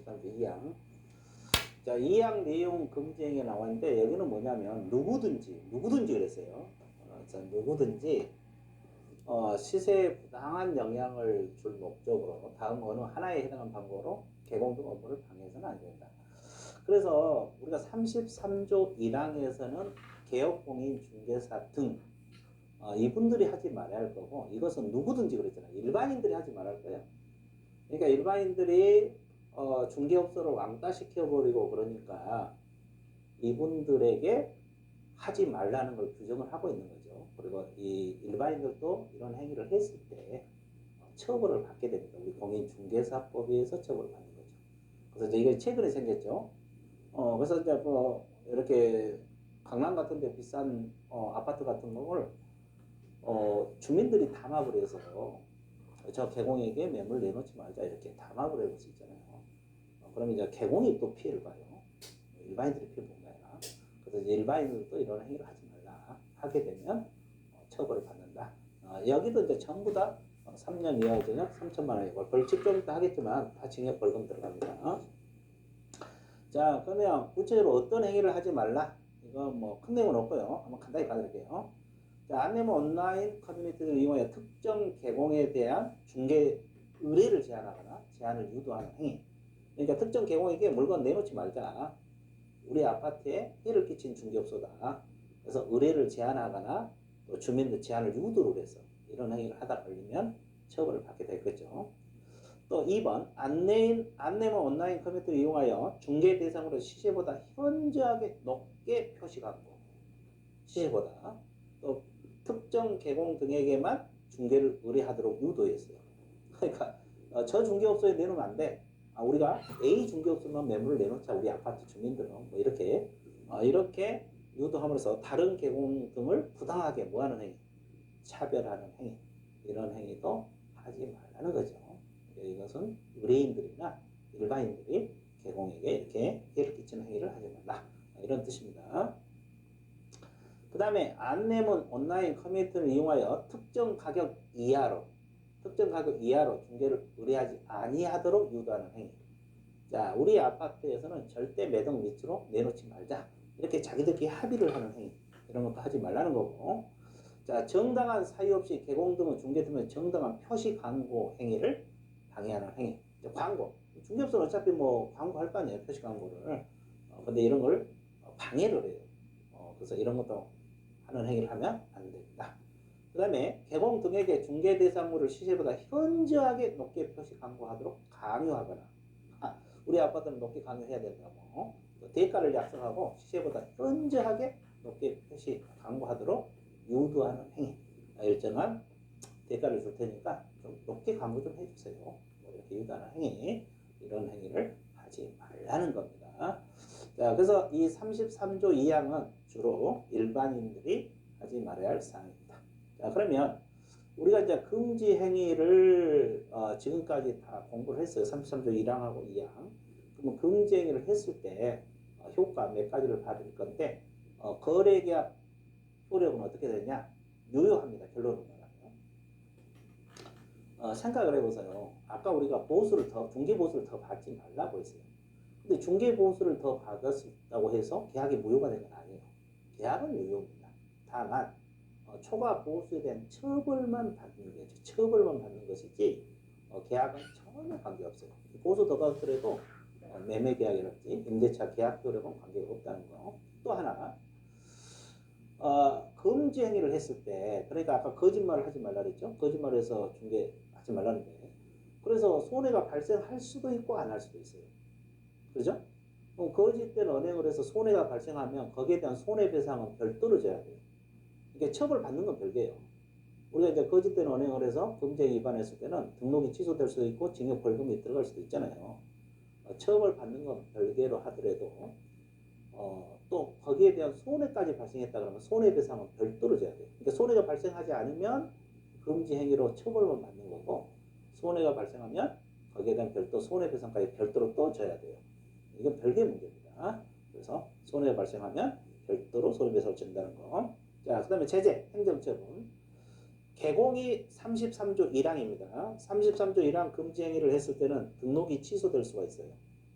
33조 2항. 자, 2항 내용 금지행위가 나왔는데 여기는 뭐냐면 누구든지 그랬어요. 자, 누구든지 시세에 부당한 영향을 줄 목적으로 다음 어느 하나에 해당하는 방법으로 개공등 업무를 방해해서는 안 된다. 그래서 우리가 33조 1항에서는 개업공인 중개사 등 이분들이 하지 말아야 할 거고, 이것은 누구든지 그랬잖아요. 일반인들이 하지 말아야 할 거예요. 그러니까 일반인들이 중개업소를 왕따시켜버리고 그러니까 이분들에게 하지 말라는 걸 규정을 하고 있는 거죠. 그리고 이 일반인들도 이런 행위를 했을 때 처벌을 받게 됩니다. 우리 공인중개사법에 의해서 처벌을 받는 거죠. 그래서 이제 이게 최근에 생겼죠. 그래서 이제 뭐 이렇게 강남 같은 데 비싼 아파트 같은 걸 주민들이 담합을 해서 저 개공에게 매물 내놓지 말자 이렇게 담합을 해볼 수 있잖아요. 그러면 이제 개공이 또 피해를 봐요. 일반인들이 피해를 보는 게 아니라. 그래서 이제 일반인들도 이런 행위를 하지 말라. 하게 되면 처벌을 받는다. 여기도 이제 전부 다 3년 이하 징역 3천만 원이고 벌칙 좀 이따 하겠지만 다 징역 벌금 들어갑니다. 자, 그러면 구체적으로 어떤 행위를 하지 말라? 이거 뭐 큰 내용은 없고요. 한번 간단히 봐드릴게요. 자, 안내문 온라인 커뮤니티를 이용하여 특정 개공에 대한 중개 의뢰를 제한하거나 제한을 유도하는 행위. 그러니까 특정 개공에게 물건 내놓지 말자. 우리 아파트에 해를 끼친 중개업소다. 그래서 의뢰를 제한하거나 또 주민들 제한을 유도를 해서 이런 행위를 하다 걸리면 처벌을 받게 되겠죠. 또 2번 안내문 온라인 커뮤니티를 이용하여 중개 대상으로 시세보다 현저하게 높게 표시 광고. 시세보다 또 특정 개공 등에게만 중개를 의뢰하도록 유도했어요. 그러니까 저 중개업소에 내놓으면 안 돼. 우리가 A 중개업소만 매물을 내놓자 우리 아파트 주민들은 뭐 이렇게 유도함으로써 다른 개공 등을 부당하게 뭐하는 행위, 차별하는 행위, 이런 행위도 하지 말라는 거죠. 이것은 의뢰인들이나 일반인들이 개공에게 이렇게 해를 끼치는 행위를 하지 말라, 이런 뜻입니다. 그 다음에 안내문 온라인 커뮤니티를 이용하여 특정 가격 이하로 중개를 의뢰하지 아니하도록 유도하는 행위. 자, 우리 아파트에서는 절대 매동 밑으로 내놓지 말자. 이렇게 자기들끼리 합의를 하는 행위. 이런 것도 하지 말라는 거고. 자, 정당한 사유 없이 개공 등은 중개 등의 정당한 표시 광고 행위를 방해하는 행위. 광고. 중개업소는 어차피 뭐 광고할 거 아니에요. 표시 광고를. 근데 이런 걸 방해를 해요. 그래서 이런 것도 하는 행위를 하면 안 된다. 그 다음에 개공 등에게 중개 대상물을 시세보다 현저하게 높게 표시 광고하도록 강요하거나, 우리 아파트는 높게 강요해야 된다고 대가를 약속하고 시세보다 현저하게 높게 표시 광고하도록 유도하는 행위. 일정한 대가를 줄 테니까 좀 높게 광고 좀 해주세요. 이렇게 유도하는 행위, 이런 행위를 하지 말라는 겁니다. 자, 그래서 이 33조 2항은 주로 일반인들이 하지 말아야 할 사항입니다. 자, 그러면 우리가 이제 금지 행위를 지금까지 다 공부를 했어요. 33조 1항하고 2항. 그러면 금지 행위를 했을 때 효과 몇 가지를 봐드릴 건데, 거래계약 효력은 어떻게 되냐? 유효합니다. 결론은 말하면. 생각을 해보세요. 아까 우리가 중개 보수를 더 받지 말라고 했어요. 근데 중개 보수를 더 받았다고 해서 계약이 무효가 된 건 아니에요. 계약은 유효입니다. 다만 초과 보수에 대한 처벌만 받는 거죠. 처벌만 받는 것이지 계약은 전혀 관계없어요. 보수 더 받더라도 매매 계약이랄지 임대차 계약 효력은 관계가 없다는 거. 또 하나, 금지 행위를 했을 때, 그러니까 아까 거짓말을 하지 말라 그랬죠. 거짓말을 해서 중개하지 말라는데, 그래서 손해가 발생할 수도 있고 안 할 수도 있어요. 그렇죠? 거짓된 언행을 해서 손해가 발생하면 거기에 대한 손해배상은 별도로 져야 돼요. 이게 처벌받는 건 별개예요. 우리가 이제 거짓된 언행을 해서 금지행위 위반했을 때는 등록이 취소될 수도 있고 징역 벌금이 들어갈 수도 있잖아요. 처벌받는 건 별개로 하더라도 또 거기에 대한 손해까지 발생했다 그러면 손해배상은 별도로 져야 돼요. 그러니까 손해가 발생하지 않으면 금지행위로 처벌만 받는 거고, 손해가 발생하면 거기에 대한 별도 손해배상까지 별도로 또 져야 돼요. 이건 별개의 문제입니다. 그래서 손해가 발생하면 별도로 손해배상을 진다는 거. 자, 그 다음에 제재, 행정처분. 개공이 33조 1항입니다. 33조 1항 금지행위를 했을 때는 등록이 취소될 수가 있어요.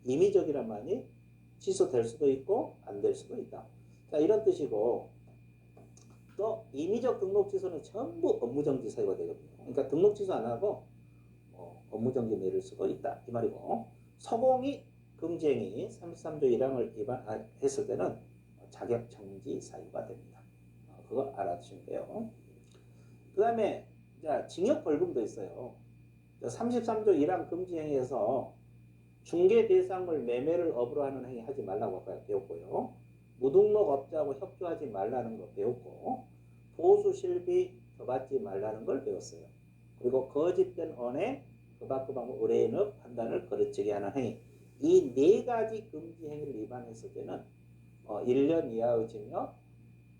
임의적이란 말이 취소될 수도 있고 안 될 수도 있다. 자, 이런 뜻이고, 또 임의적 등록 취소는 전부 업무정지 사유가 되거든요. 그러니까 등록 취소 안 하고 업무정지 내릴 수도 있다 이 말이고, 서공이 금지행위 33조 1항을 위반했을 때는 자격정지 사유가 됩니다. 그거 알아두시면 돼요. 그 다음에 징역벌금도 있어요. 33조 1항 금지행위에서 중개 대상을 매매를 업으로 하는 행위 하지 말라고 아까 배웠고요. 무등록업자하고 협조하지 말라는 거 배웠고, 보수실비 더 받지 말라는 걸 배웠어요. 그리고 거짓된 언해, 그박그박 의뢰인의 판단을 거르치게 하는 행위. 이 네 가지 금지 행위를 위반했을 때는 1년 이하의 징역,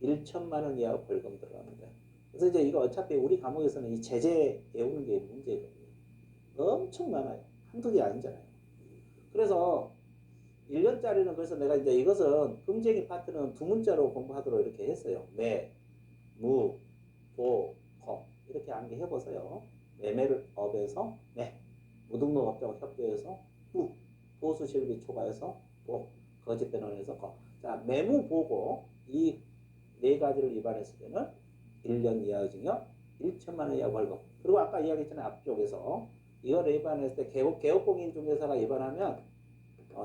1천만 원 이하의 벌금 들어갑니다. 그래서 이제 이거 어차피 우리 과목에서는 이 제재 외우는 게 문제거든요. 엄청 많아요. 한두 개 아니잖아요. 그래서 1년짜리는 그래서 내가 이제 이것은 금지행위 파트는 두 문자로 공부하도록 이렇게 했어요. 매, 무, 보, 거 이렇게 암기해보세요. 매매를 업에서 매, 무등록업자와 협조해서 무, 보수실비 초과해서 보, 거짓된 언해에서 거. 자, 매무 보고 이 네 가지를 위반했을 때는 1년 이하의 징역, 1천만 원 이하 벌금. 그리고 아까 이야기했잖아요. 앞쪽에서 이걸 위반했을 때 개업공인중개사가 위반하면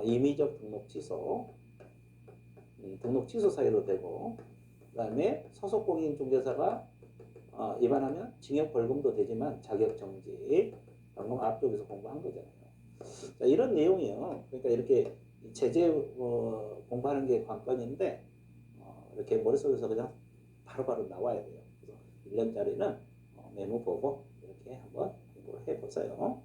임의적 등록 취소, 등록 취소 사유로 되고, 그 다음에 소속공인중개사가 위반하면 징역 벌금도 되지만 자격정지. 방금 앞쪽에서 공부한 거잖아요. 자, 이런 내용이에요. 그러니까 이렇게 제재 공부하는 게 관건인데 이렇게 머릿속에서 그냥 바로바로 나와야 돼요. 그래서 1년짜리는 메모 보고 이렇게 한번 공부를 해보세요.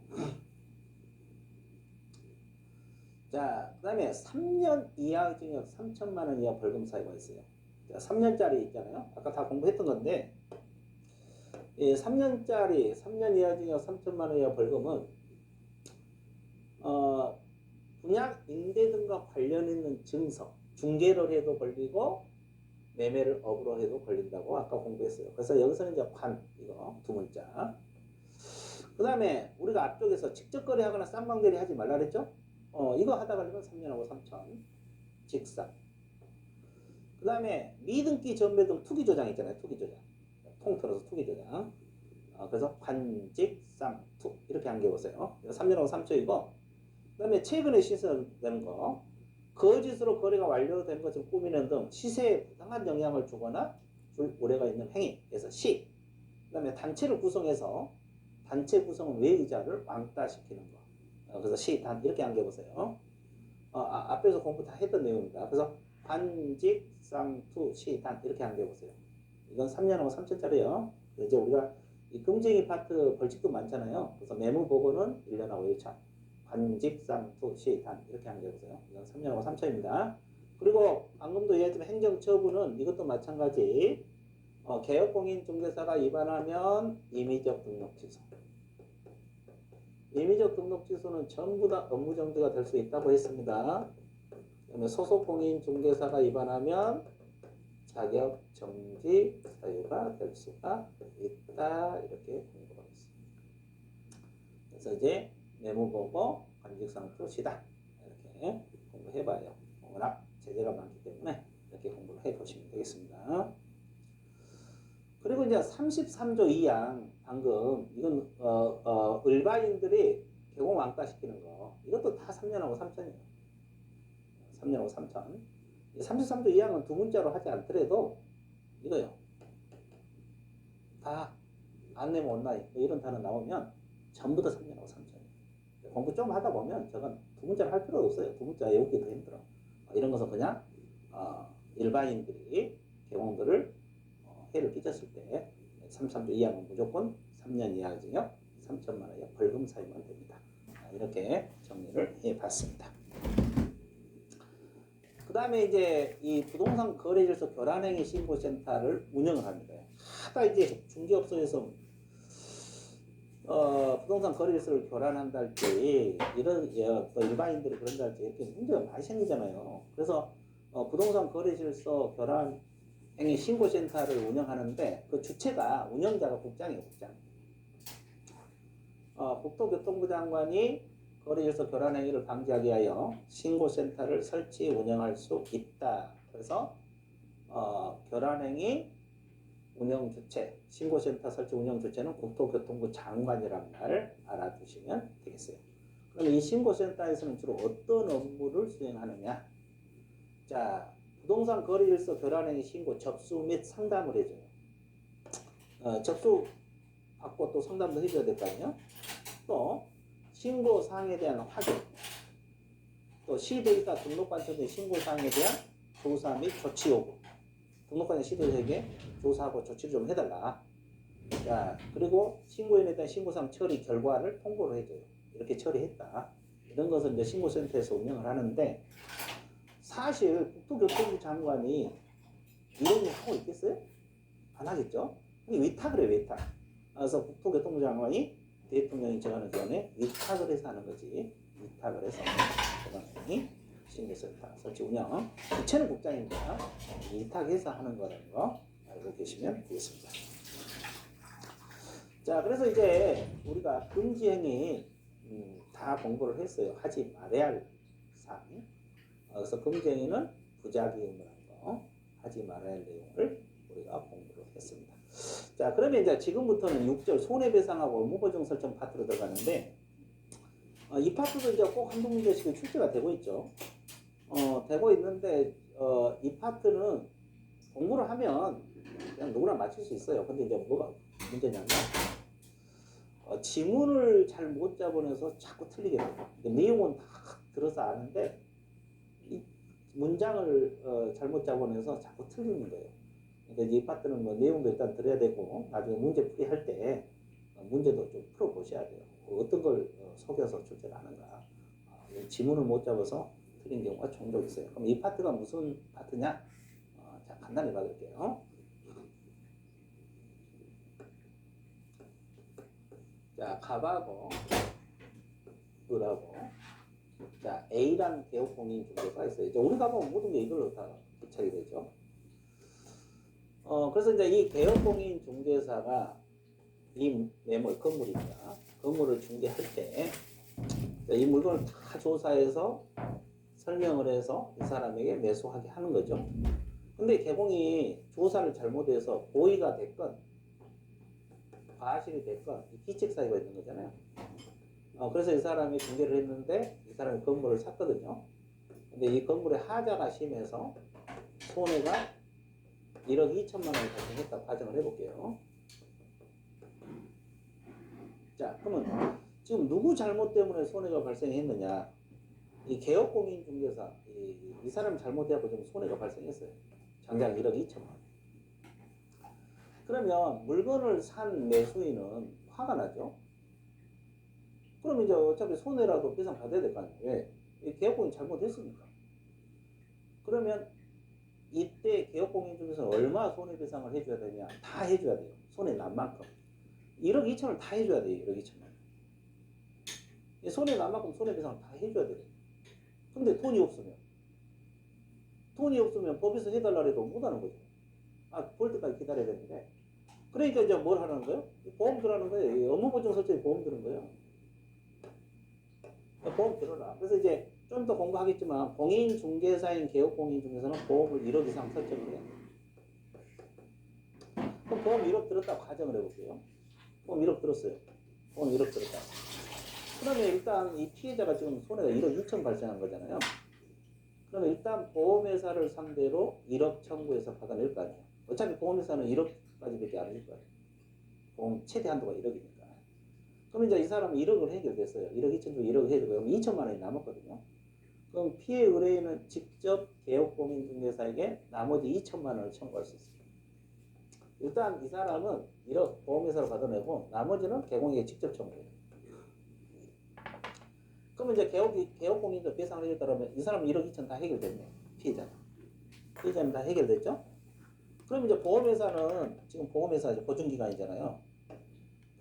자, 그 다음에 3년 이하 징역 3천만 원 이하 벌금 사유가 있어요. 자, 3년짜리 있잖아요. 아까 다 공부했던 건데, 3년짜리 3년 이하 징역 3천만 원 이하 벌금은 분양 임대 등과 관련 있는 증서, 중개를 해도 걸리고 매매를 업으로 해도 걸린다고 아까 공부했어요. 그래서 여기서는 이제 관 이거 두 문자. 그 다음에 우리가 앞쪽에서 직접 거래하거나 쌍방대리 하지 말라 그랬죠? 이거 하다 걸리면 3년하고 3천 직상. 그 다음에 미등기 전매등 투기조장 있잖아요. 투기조장. 통틀어서 투기조장. 그래서 관직상투 이렇게 안겨보세요. 3년하고 3초이고, 그 다음에 최근에 시설된 거, 거짓으로 거래가 완료된 것을 꾸미는 등 시세에 부당한 영향을 주거나 줄 우려가 있는 행위에서 시. 그 다음에 단체를 구성해서 단체 구성은 외의자를 왕따시키는 거. 그래서 시, 단 이렇게 안겨보세요. 앞에서 공부 다 했던 내용입니다. 그래서 관직상투, 시, 단 이렇게 안겨보세요. 이건 3년하고 3천짜리요. 이제 우리가 이 금지행위 파트 벌칙도 많잖아요. 그래서 매무 보고는 1년하고 1천. 관직상투, 시, 단 이렇게 안겨보세요. 이건 3년하고 3천입니다. 그리고 방금도 얘기했지만 행정처분은 이것도 마찬가지. 개업공인중개사가 위반하면 임의적 등록 취소. 임의적 등록 취소는 전부 다 업무정지가 될 수 있다고 했습니다. 그다음에 소속공인중개사가 위반하면 자격정지 사유가 될 수가 있다. 이렇게 공부하고 있습니다. 그래서 이제 매무보고 관직상투 시다. 이렇게 공부해봐요. 워낙 제재가 많기 때문에 이렇게 공부를 해보시면 되겠습니다. 그리고 이제 33조 2항 방금 이건 일반인들이 개공 왕따시키는 거 이것도 다 3년하고 3천이에요. 3년하고 3천. 33조 2항은 두 문자로 하지 않더라도 이거요. 다 안 내면 온라인 이런 단어 나오면 전부 다 3년하고 3천이에요. 공부 좀 하다 보면 저건 두 문자를 할 필요도 없어요. 두 문자 외우기 더 힘들어. 이런 것은 그냥 일반인들이 개공들을 해를 끼쳤을 때 33조 이하는 무조건 3년 이하 징역 3천만 원 이하 벌금 사유만 됩니다. 이렇게 정리를 해봤습니다. 그 다음에 이제 이 부동산 거래질서 교란행위 신고센터를 운영을 합니다. 하다 이제 중개업소에서 부동산 거래질서를 교란한다 할지 이런 또 일반인들이 그런다 할지 이렇게 문제가 많이 생기잖아요. 그래서 부동산 거래질서 교란 행위 신고센터를 운영하는데 그 주체가 운영자가 국장이에요. 국장. 국토교통부 장관이 거래일서 교란 행위를 방지하기 위하여 신고센터를 설치 운영할 수 있다. 그래서 교란 행위 운영 주체, 신고센터 설치 운영 주체는 국토교통부 장관이란 말 알아두시면 되겠어요. 그럼 이 신고센터에서는 주로 어떤 업무를 수행하느냐? 자, 부동산 거래일서 교란 행위 신고 접수 및 상담을 해줘요. 접수 받고 또 상담도 해줘야 될 거 아니에요? 또 신고 사항에 대한 확인, 또 시데이터 등록관청의 신고 사항에 대한 조사 및 조치 요구. 등록관청 시도에게 조사하고 조치를 좀 해달라. 자, 그리고 신고인에 대한 신고사항 처리 결과를 통보를 해줘요. 이렇게 처리했다. 이런 것은 이제 신고센터에서 운영을 하는데, 사실 국토교통부 장관이 이런 일 하고 있겠어요? 안 하겠죠? 위탁을 해요, 위탁. 그래서 국토교통부 장관이 대통령이 정하는 기관에 위탁을 해서 하는 거지. 위탁을 해서 장관이 신고센터 설치 운영. 주체는 국장입니다. 위탁해서 하는 거라는 거 알고 계시면 되겠습니다. 자, 그래서 이제 우리가 금지 행위 다 공부를 했어요. 하지 말아야 할 사항. 그래서 금지 행위는 부작위임을 한 거, 하지 말아야 할 내용을 우리가 공부를 했습니다. 자, 그러면 이제 지금부터는 6절 손해배상하고 의무보증 설정 파트로 들어가는데, 이 파트도 이제 꼭 한두 문제씩 출제가 되고 있죠. 되고 있는데, 이 파트는 공부를 하면 그냥 누구나 맞출 수 있어요. 근데 이제 뭐가 문제냐면, 지문을 잘 못 잡아내서 자꾸 틀리게 돼요. 내용은 다 들어서 아는데, 이 문장을 잘못 잡아내서 자꾸 틀리는 거예요. 그러니까 이 파트는 뭐 내용도 일단 들어야 되고, 나중에 문제 풀이할 때 문제도 좀 풀어보셔야 돼요. 어떤 걸 속여서 출제를 하는가. 지문을 못 잡아서 틀린 경우가 종종 있어요. 그럼 이 파트가 무슨 파트냐? 자, 간단히 봐드릴게요. 자, 갑하고 을하고, 자, A라는 개업공인중개사가 있어요. 이제 우리가 보면 모든 게 이걸로 다 부착이 되죠. 그래서 이제 이 개업공인중개사가 이 매물, 건물입니다. 건물을 중개할 때, 이 물건을 다 조사해서 설명을 해서 이 사람에게 매수하게 하는 거죠. 근데 개공이 조사를 잘못해서 고의가 됐건, 과실이 됐건, 기책 사유가 있는 거잖아요. 그래서 이 사람이 중개를 했는데, 이 사람이 건물을 샀거든요. 근데 이 건물의 하자가 심해서 손해가 1억 2천만 원이 발생했다고 가정을 해볼게요. 자, 그러면 지금 누구 잘못 때문에 손해가 발생했느냐? 이 개업공인중개사, 이 사람 잘못해갖고 좀 손해가 발생했어요. 장장 1억 2천만 원. 그러면 물건을 산 매수인은 화가 나죠? 그럼 이제 어차피 손해라도 배상 받아야 될 거 아니에요. 왜? 이 개업공인 잘못했으니까. 그러면 이때 개업공인중개사는 얼마 손해배상을 해줘야 되냐? 다 해줘야 돼요. 손해 난 만큼. 1억 2천을 다 해줘야 돼요. 1억 2천만 원. 손해 난 만큼 손해배상을 다 해줘야 돼요. 근데 돈이 없으면 법에서 해달라 해도 못하는 거죠. 볼 때까지 기다려야 되는데. 그러니까 이제 뭘 하는 거예요? 보험 들어가는 거예요. 업무보증 설정에 보험 드는 거예요. 보험 들어라. 그래서 이제 좀 더 공부하겠지만, 공인중개사인 개업공인중개사는 보험을 1억 이상 설정을 해요. 그럼 보험 1억 들었다고 가정을 해볼게요. 보험 1억 들었어요. 보험 1억 들었다. 그러면 일단 이 피해자가 지금 손해가 1억 2천 발생한 거잖아요. 그러면 일단 보험회사를 상대로 1억 청구해서 받아낼 거 아니에요. 어차피 보험회사는 1억까지밖에 안 해줄 거예요. 보험 최대 한도가 1억이니까. 그럼 이제 이 사람은 1억을 해결됐어요. 1억 2천 중 1억 해결되고 2천만 원이 남았거든요. 그럼 피해 의뢰인은 직접 개업공인중개사에게 나머지 2천만 원을 청구할 수 있어요. 일단 이 사람은 1억 보험회사로 받아내고 나머지는 개공에게 직접 청구해요. 그러면 이제 개업공인도 배상을 해줬다면 이 사람은 1억 2천 다 해결됐네. 피해자는 다 해결됐죠? 그럼 이제 보험회사는 지금 보험회사 보증기관이잖아요.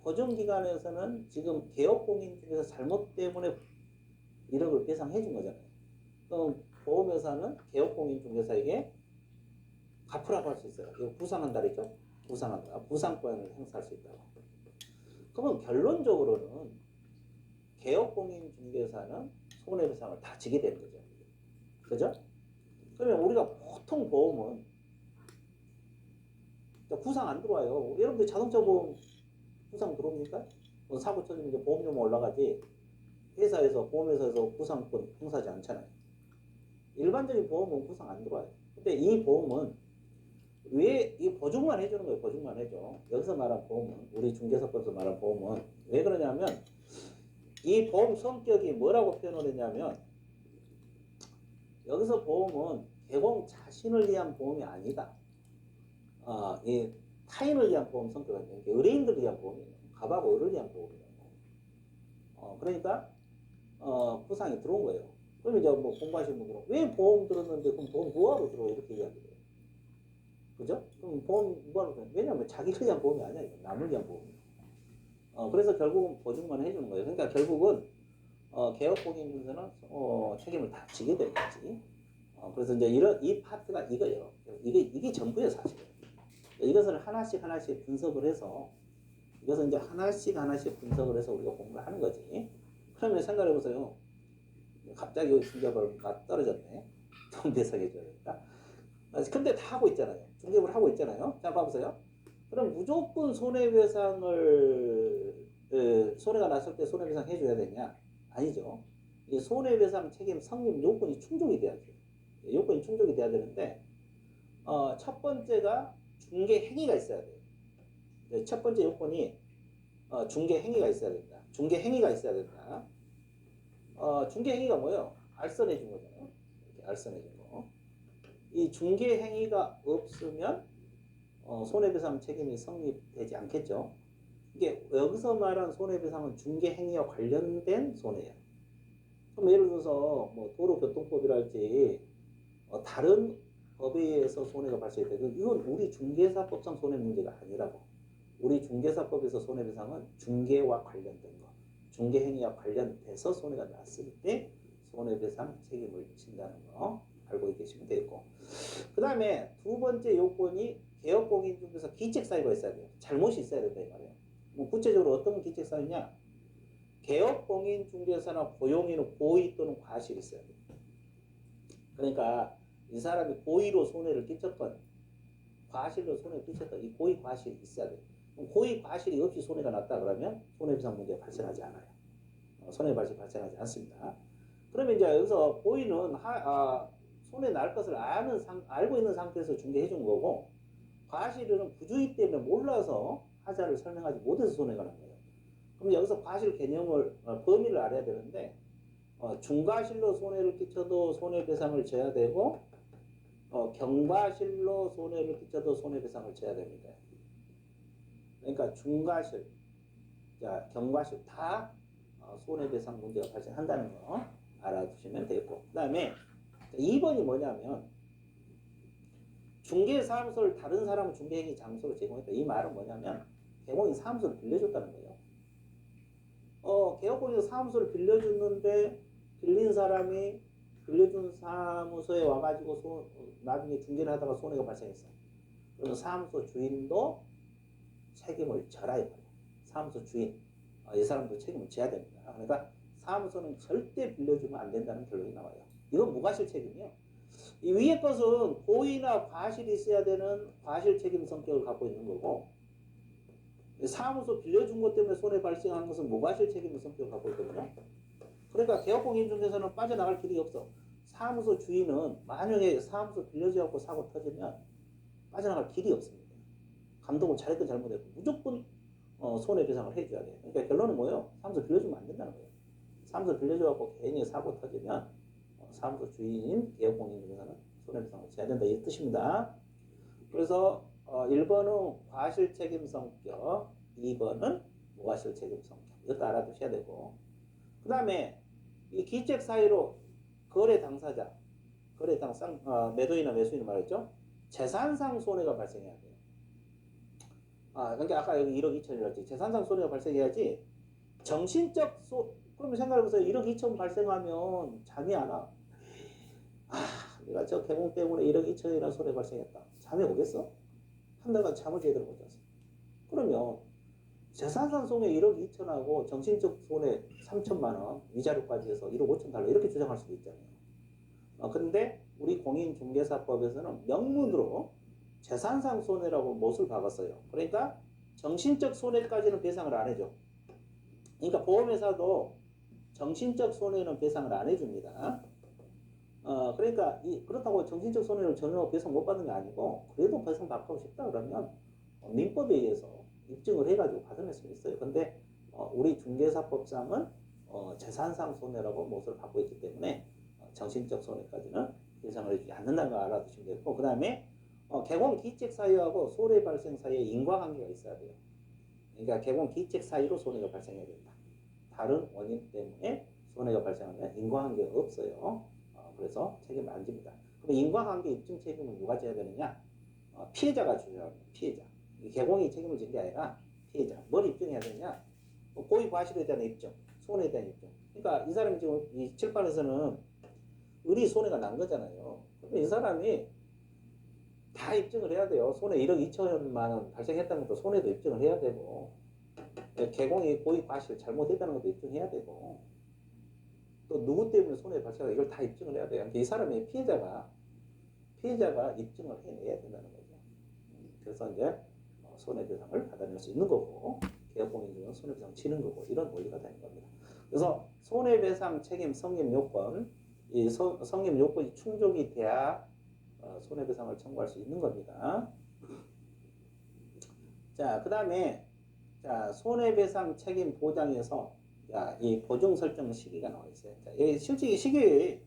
보증기관에서는 지금 개업공인중개사 잘못 때문에 1억을 배상해 준 거잖아요. 그럼 보험회사는 개업공인중개사에게 갚으라고 할 수 있어요. 이거 부상한다 그랬죠? 부상한다. 부상권을 행사할 수 있다고. 그러면 결론적으로는 개업공인중개사는 손해배상을 다 지게 되는 거죠. 그죠? 그러면 우리가 보통 보험은 부상 안 들어와요. 여러분들 자동차 보험 부상 들어옵니까? 사고 쳐지면 이제 보험료만 올라가지 회사에서 보험회사에서 부상권 행사하지 않잖아요. 일반적인 보험은 부상 안 들어와요. 근데 이 보험은 왜 이 보증만 해주는 거예요. 보증만 해줘. 여기서 말한 보험은 우리 중개사법에서 말한 보험은 왜 그러냐면 이 보험 성격이 뭐라고 표현을 했냐면 여기서 보험은 개공 자신을 위한 보험이 아니다. 이 타인을 위한 보험 성격은 의뢰인들을 위한 보험이에요. 갑하고 을을 위한 보험이에요. 그러니까 부상이 들어온 거예요. 그럼 이제 뭐 공부하시는 분들은 왜 보험 들었는데 그럼 보험 뭐하러 들어 이렇게 이야기해요. 그죠? 그럼 보험 뭐하러 들어? 왜냐하면 자기를 위한 보험이 아니야. 이거 남을 위한 보험이에요. 그래서 결국은 보증만 해주는 거예요. 그러니까 결국은 개업공인중개사는 책임을 다 지게 되는 거지. 그래서 이제 이 파트가 이거예요. 이게 전부예요, 사실은. 이것을 하나씩 분석을 해서 이것은 이제 하나씩 분석을 해서 우리가 공부를 하는 거지. 그러면 생각해 보세요. 갑자기 중개업을 떨어졌네. 돈 배상해줘야겠다. 근데 다 하고 있잖아요. 중개업을 하고 있잖아요. 자, 봐보세요. 그럼 무조건 손해가 났을 때 손해배상 해줘야 되냐? 아니죠. 이 손해배상 책임 성립 요건이 충족이 돼야죠. 요건이 충족이 돼야 되는데, 첫 번째가 중개 행위가 있어야 돼요. 첫 번째 요건이 중개 행위가 있어야 된다. 중개 행위가 있어야 된다. 중개 행위가 뭐예요? 알선해 준 거잖아요. 이렇게 알선해 준 거. 이 중개 행위가 없으면 손해배상 책임이 성립되지 않겠죠. 이게 여기서 말한 손해배상은 중개 행위와 관련된 손해예요. 그럼 예를 들어서 뭐 도로교통법이랄지 다른 법에 의해서 손해가 발생했다. 이건 우리 중개사법상 손해 문제가 아니라고. 우리 중개사법에서 손해배상은 중개와 관련된 거, 중개행위와 관련돼서 손해가 났을 때 손해배상 책임을 진다는 거 알고 계시면 되겠고, 그 다음에 두 번째 요건이 개업공인중개사 기책사유가 있어야 돼요. 잘못이 있어야 된다 이 말이에요. 뭐 구체적으로 어떤 기책사유냐? 개업공인중개사나 고용인은 고의 또는 과실이 있어야 돼요. 그러니까 이 사람이 고의로 손해를 끼쳤건 과실로 손해를 끼쳤건 이 고의 과실이 있어야 돼요. 고의 과실이 없이 손해가 났다 그러면 손해배상 문제가 발생하지 않아요. 손해배상 발생하지 않습니다. 그러면 이제 여기서 고의는 손해 날 것을 알고 있는 상태에서 중개해 준 거고, 과실은 부주의 때문에 몰라서 하자를 설명하지 못해서 손해가 난 거예요. 그럼 여기서 과실 개념을 범위를 알아야 되는데 중과실로 손해를 끼쳐도 손해배상을 져야 되고 경과실로 손해를 끼쳐도 손해배상을 져야 됩니다. 그러니까 중과실, 경과실 다 손해배상 문제가 발생한다는 거 알아두시면 되겠고, 그 다음에 2번이 뭐냐면 중개사무소를 다른 사람은 중개행위 장소로 제공했다. 이 말은 뭐냐면 개공인 사무소를 빌려줬다는 거예요. 개업공인에서 사무소를 빌려줬는데 빌린 사람이 빌려준 사무소에 와가지고 나중에 중개를 하다가 손해가 발생했어. 그러면 사무소 주인도 책임을 져라 이 말이에요. 사무소 주인, 이 사람도 책임을 져야 됩니다. 그러니까 사무소는 절대 빌려주면 안 된다는 결론이 나와요. 이건 무과실 책임이에요. 이 위에 것은 고의나 과실이 있어야 되는 과실 책임 성격을 갖고 있는 거고, 사무소 빌려준 것 때문에 손해 발생한 것은 무과실 책임 성격을 갖고 있거든요. 그러니까 개업공인중개사는 빠져나갈 길이 없어. 사무소 주인은 만약에 사무소 빌려줘갖고 사고 터지면 빠져나갈 길이 없습니다. 감독은 잘했든 잘못했든 무조건 손해배상을 해줘야 돼요. 그러니까 결론은 뭐예요? 사무소 빌려주면 안 된다는 거예요. 사무소 빌려줘갖고 괜히 사고 터지면 사무소 주인인 개업공인중개사는 손해배상을 져야 된다 이 뜻입니다. 그래서 1번은 과실 책임 성격, 2번은 무과실 책임 성격. 이것도 알아두셔야 되고, 그 다음에 이 기책 사유로 거래 당사자, 매도인이나 매수인을 말했죠. 재산상 손해가 발생해야 돼요. 그러니까 아까 여기 1억 2천이라지 재산상 손해가 발생해야지. 정신적 그러면 생각해보세요. 1억 2천 발생하면 잠이 안 와. 내가 저 개공 때문에 1억 2천이라는 손해 발생했다. 잠이 오겠어? 한 달간 잠을 제대로 못 잤어. 그러면 재산상 손해 1억 2천하고 정신적 손해 3천만 원, 위자료까지 해서 1억 5천 달러 이렇게 주장할 수도 있잖아요. 근데 우리 공인중개사법에서는 명문으로 재산상 손해라고 못을 박았어요. 그러니까 정신적 손해까지는 배상을 안 해줘. 그러니까 보험회사도 정신적 손해는 배상을 안 해줍니다. 그러니까 그렇다고 정신적 손해를 전혀 배상 못 받는 게 아니고 그래도 배상 받고 싶다 그러면 민법에 의해서 입증을 해가지고 받아낼 수 있어요. 근데 우리 중개사법상은 재산상 손해라고 못을 받고 있기 때문에 정신적 손해까지는 배상을 해주지 않는다는 걸 알아두시면 되고, 그 다음에 개공 기책 사유하고 손해 발생 사이에 인과관계가 있어야 돼요. 그러니까 개공 기책 사유로 손해가 발생해야 된다. 다른 원인 때문에 손해가 발생하면 인과관계가 없어요. 그래서 책임을 안 집니다. 그럼 인과관계 입증 책임은 누가 져야 되느냐? 피해자가 져야 합니다. 피해자. 개공이 책임을 진 게 아니라 피해자. 뭘 입증해야 되냐? 고의 과실에 대한 입증, 손해에 대한 입증. 그러니까 이 사람이 지금 이 칠판에서는 을이 손해가 난 거잖아요. 그러면 이 사람이 다 입증을 해야 돼요. 손해 1억 2천만 원 발생했다는 것도 손해도 입증을 해야 되고, 개공이 고의 과실 잘못했다는 것도 입증해야 되고, 또 누구 때문에 손해 발생하고 이걸 다 입증을 해야 돼요. 이 사람의 피해자가 입증을 해내야 된다는 거죠. 그래서 이제 손해배상을 받아낼 수 있는 거고, 개업공인중은 손해배상 치는 거고, 이런 원리가 되는 겁니다. 그래서 손해배상 책임 성립 요건, 이 성립 요건이 충족이 돼야 손해배상을 청구할 수 있는 겁니다. 자, 그 다음에 손해배상 책임 보장에서 이 보증 설정 시기가 나와 있어요. 자, 여기 실제 시기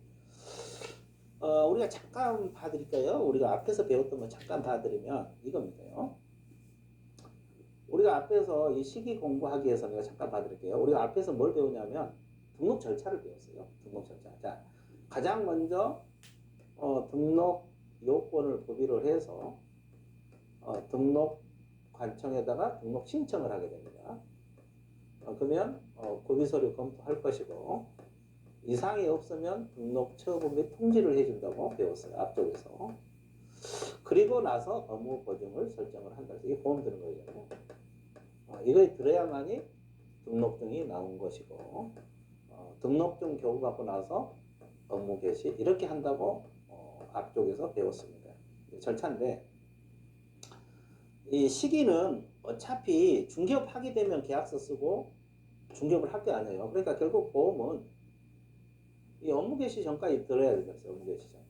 우리가 잠깐 봐드릴까요? 우리가 앞에서 배웠던 거 잠깐 봐드리면 이겁니다요. 우리가 앞에서 이 시기 공부하기 위해서 내가 잠깐 봐드릴게요. 우리가 앞에서 뭘 배우냐면 등록 절차를 배웠어요. 등록 절차. 자, 가장 먼저 등록 요건을 구비를 해서 등록 관청에다가 등록 신청을 하게 됩니다. 그러면 구비 서류 검토할 것이고, 이상이 없으면 등록 처분 및 통지를 해준다고 배웠어요. 앞쪽에서. 그리고 나서 업무 보증을 설정을 한다. 이게 보험 드는 거예요. 이거에 들어야만이 등록증이 나온 것이고, 등록증 교부받고 나서 업무 개시 이렇게 한다고 앞쪽에서 배웠습니다. 절차인데, 이 시기는 어차피 중개업 하게 되면 계약서 쓰고 중개업을 할 게 아니에요. 그러니까 결국 보험은 이 업무 개시 전까지 들어야 되겠어요. 업무 개시 전.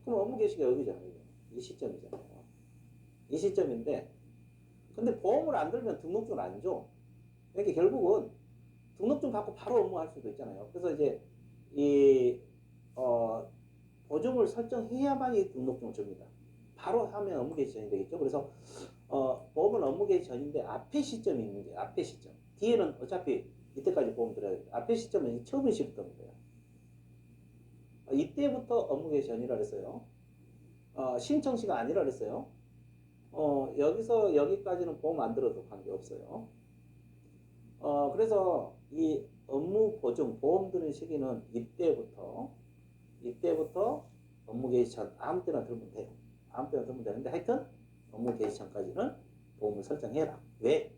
그럼 업무 개시가 여기잖아요. 이 시점이잖아요. 이 시점인데, 근데 보험을 안 들면 등록증을 안 줘. 그러니까 결국은 등록증 받고 바로 업무할 수도 있잖아요. 그래서 이제 이 보증을 설정해야만이 등록증을 줍니다. 바로 하면 업무 개시 전이 되겠죠. 그래서 보험은 업무 개시 전인데 앞에 시점이 있는 게 앞에 시점. 뒤에는 어차피 이때까지 보험 들어야 돼요. 앞에 시점은 처분 시부터입니다. 이때부터 업무 개시 전이라 그랬어요. 신청 시가 아니라 그랬어요. 여기서 여기까지는 보험 안 들어도 관계없어요. 그래서 이 업무 보증, 보험 드는 시기는 이때부터 업무 개시 전 아무 때나 들면 돼요. 아무 때나 들면 되는데 하여튼 업무 개시 전까지는 보험을 설정해라. 왜?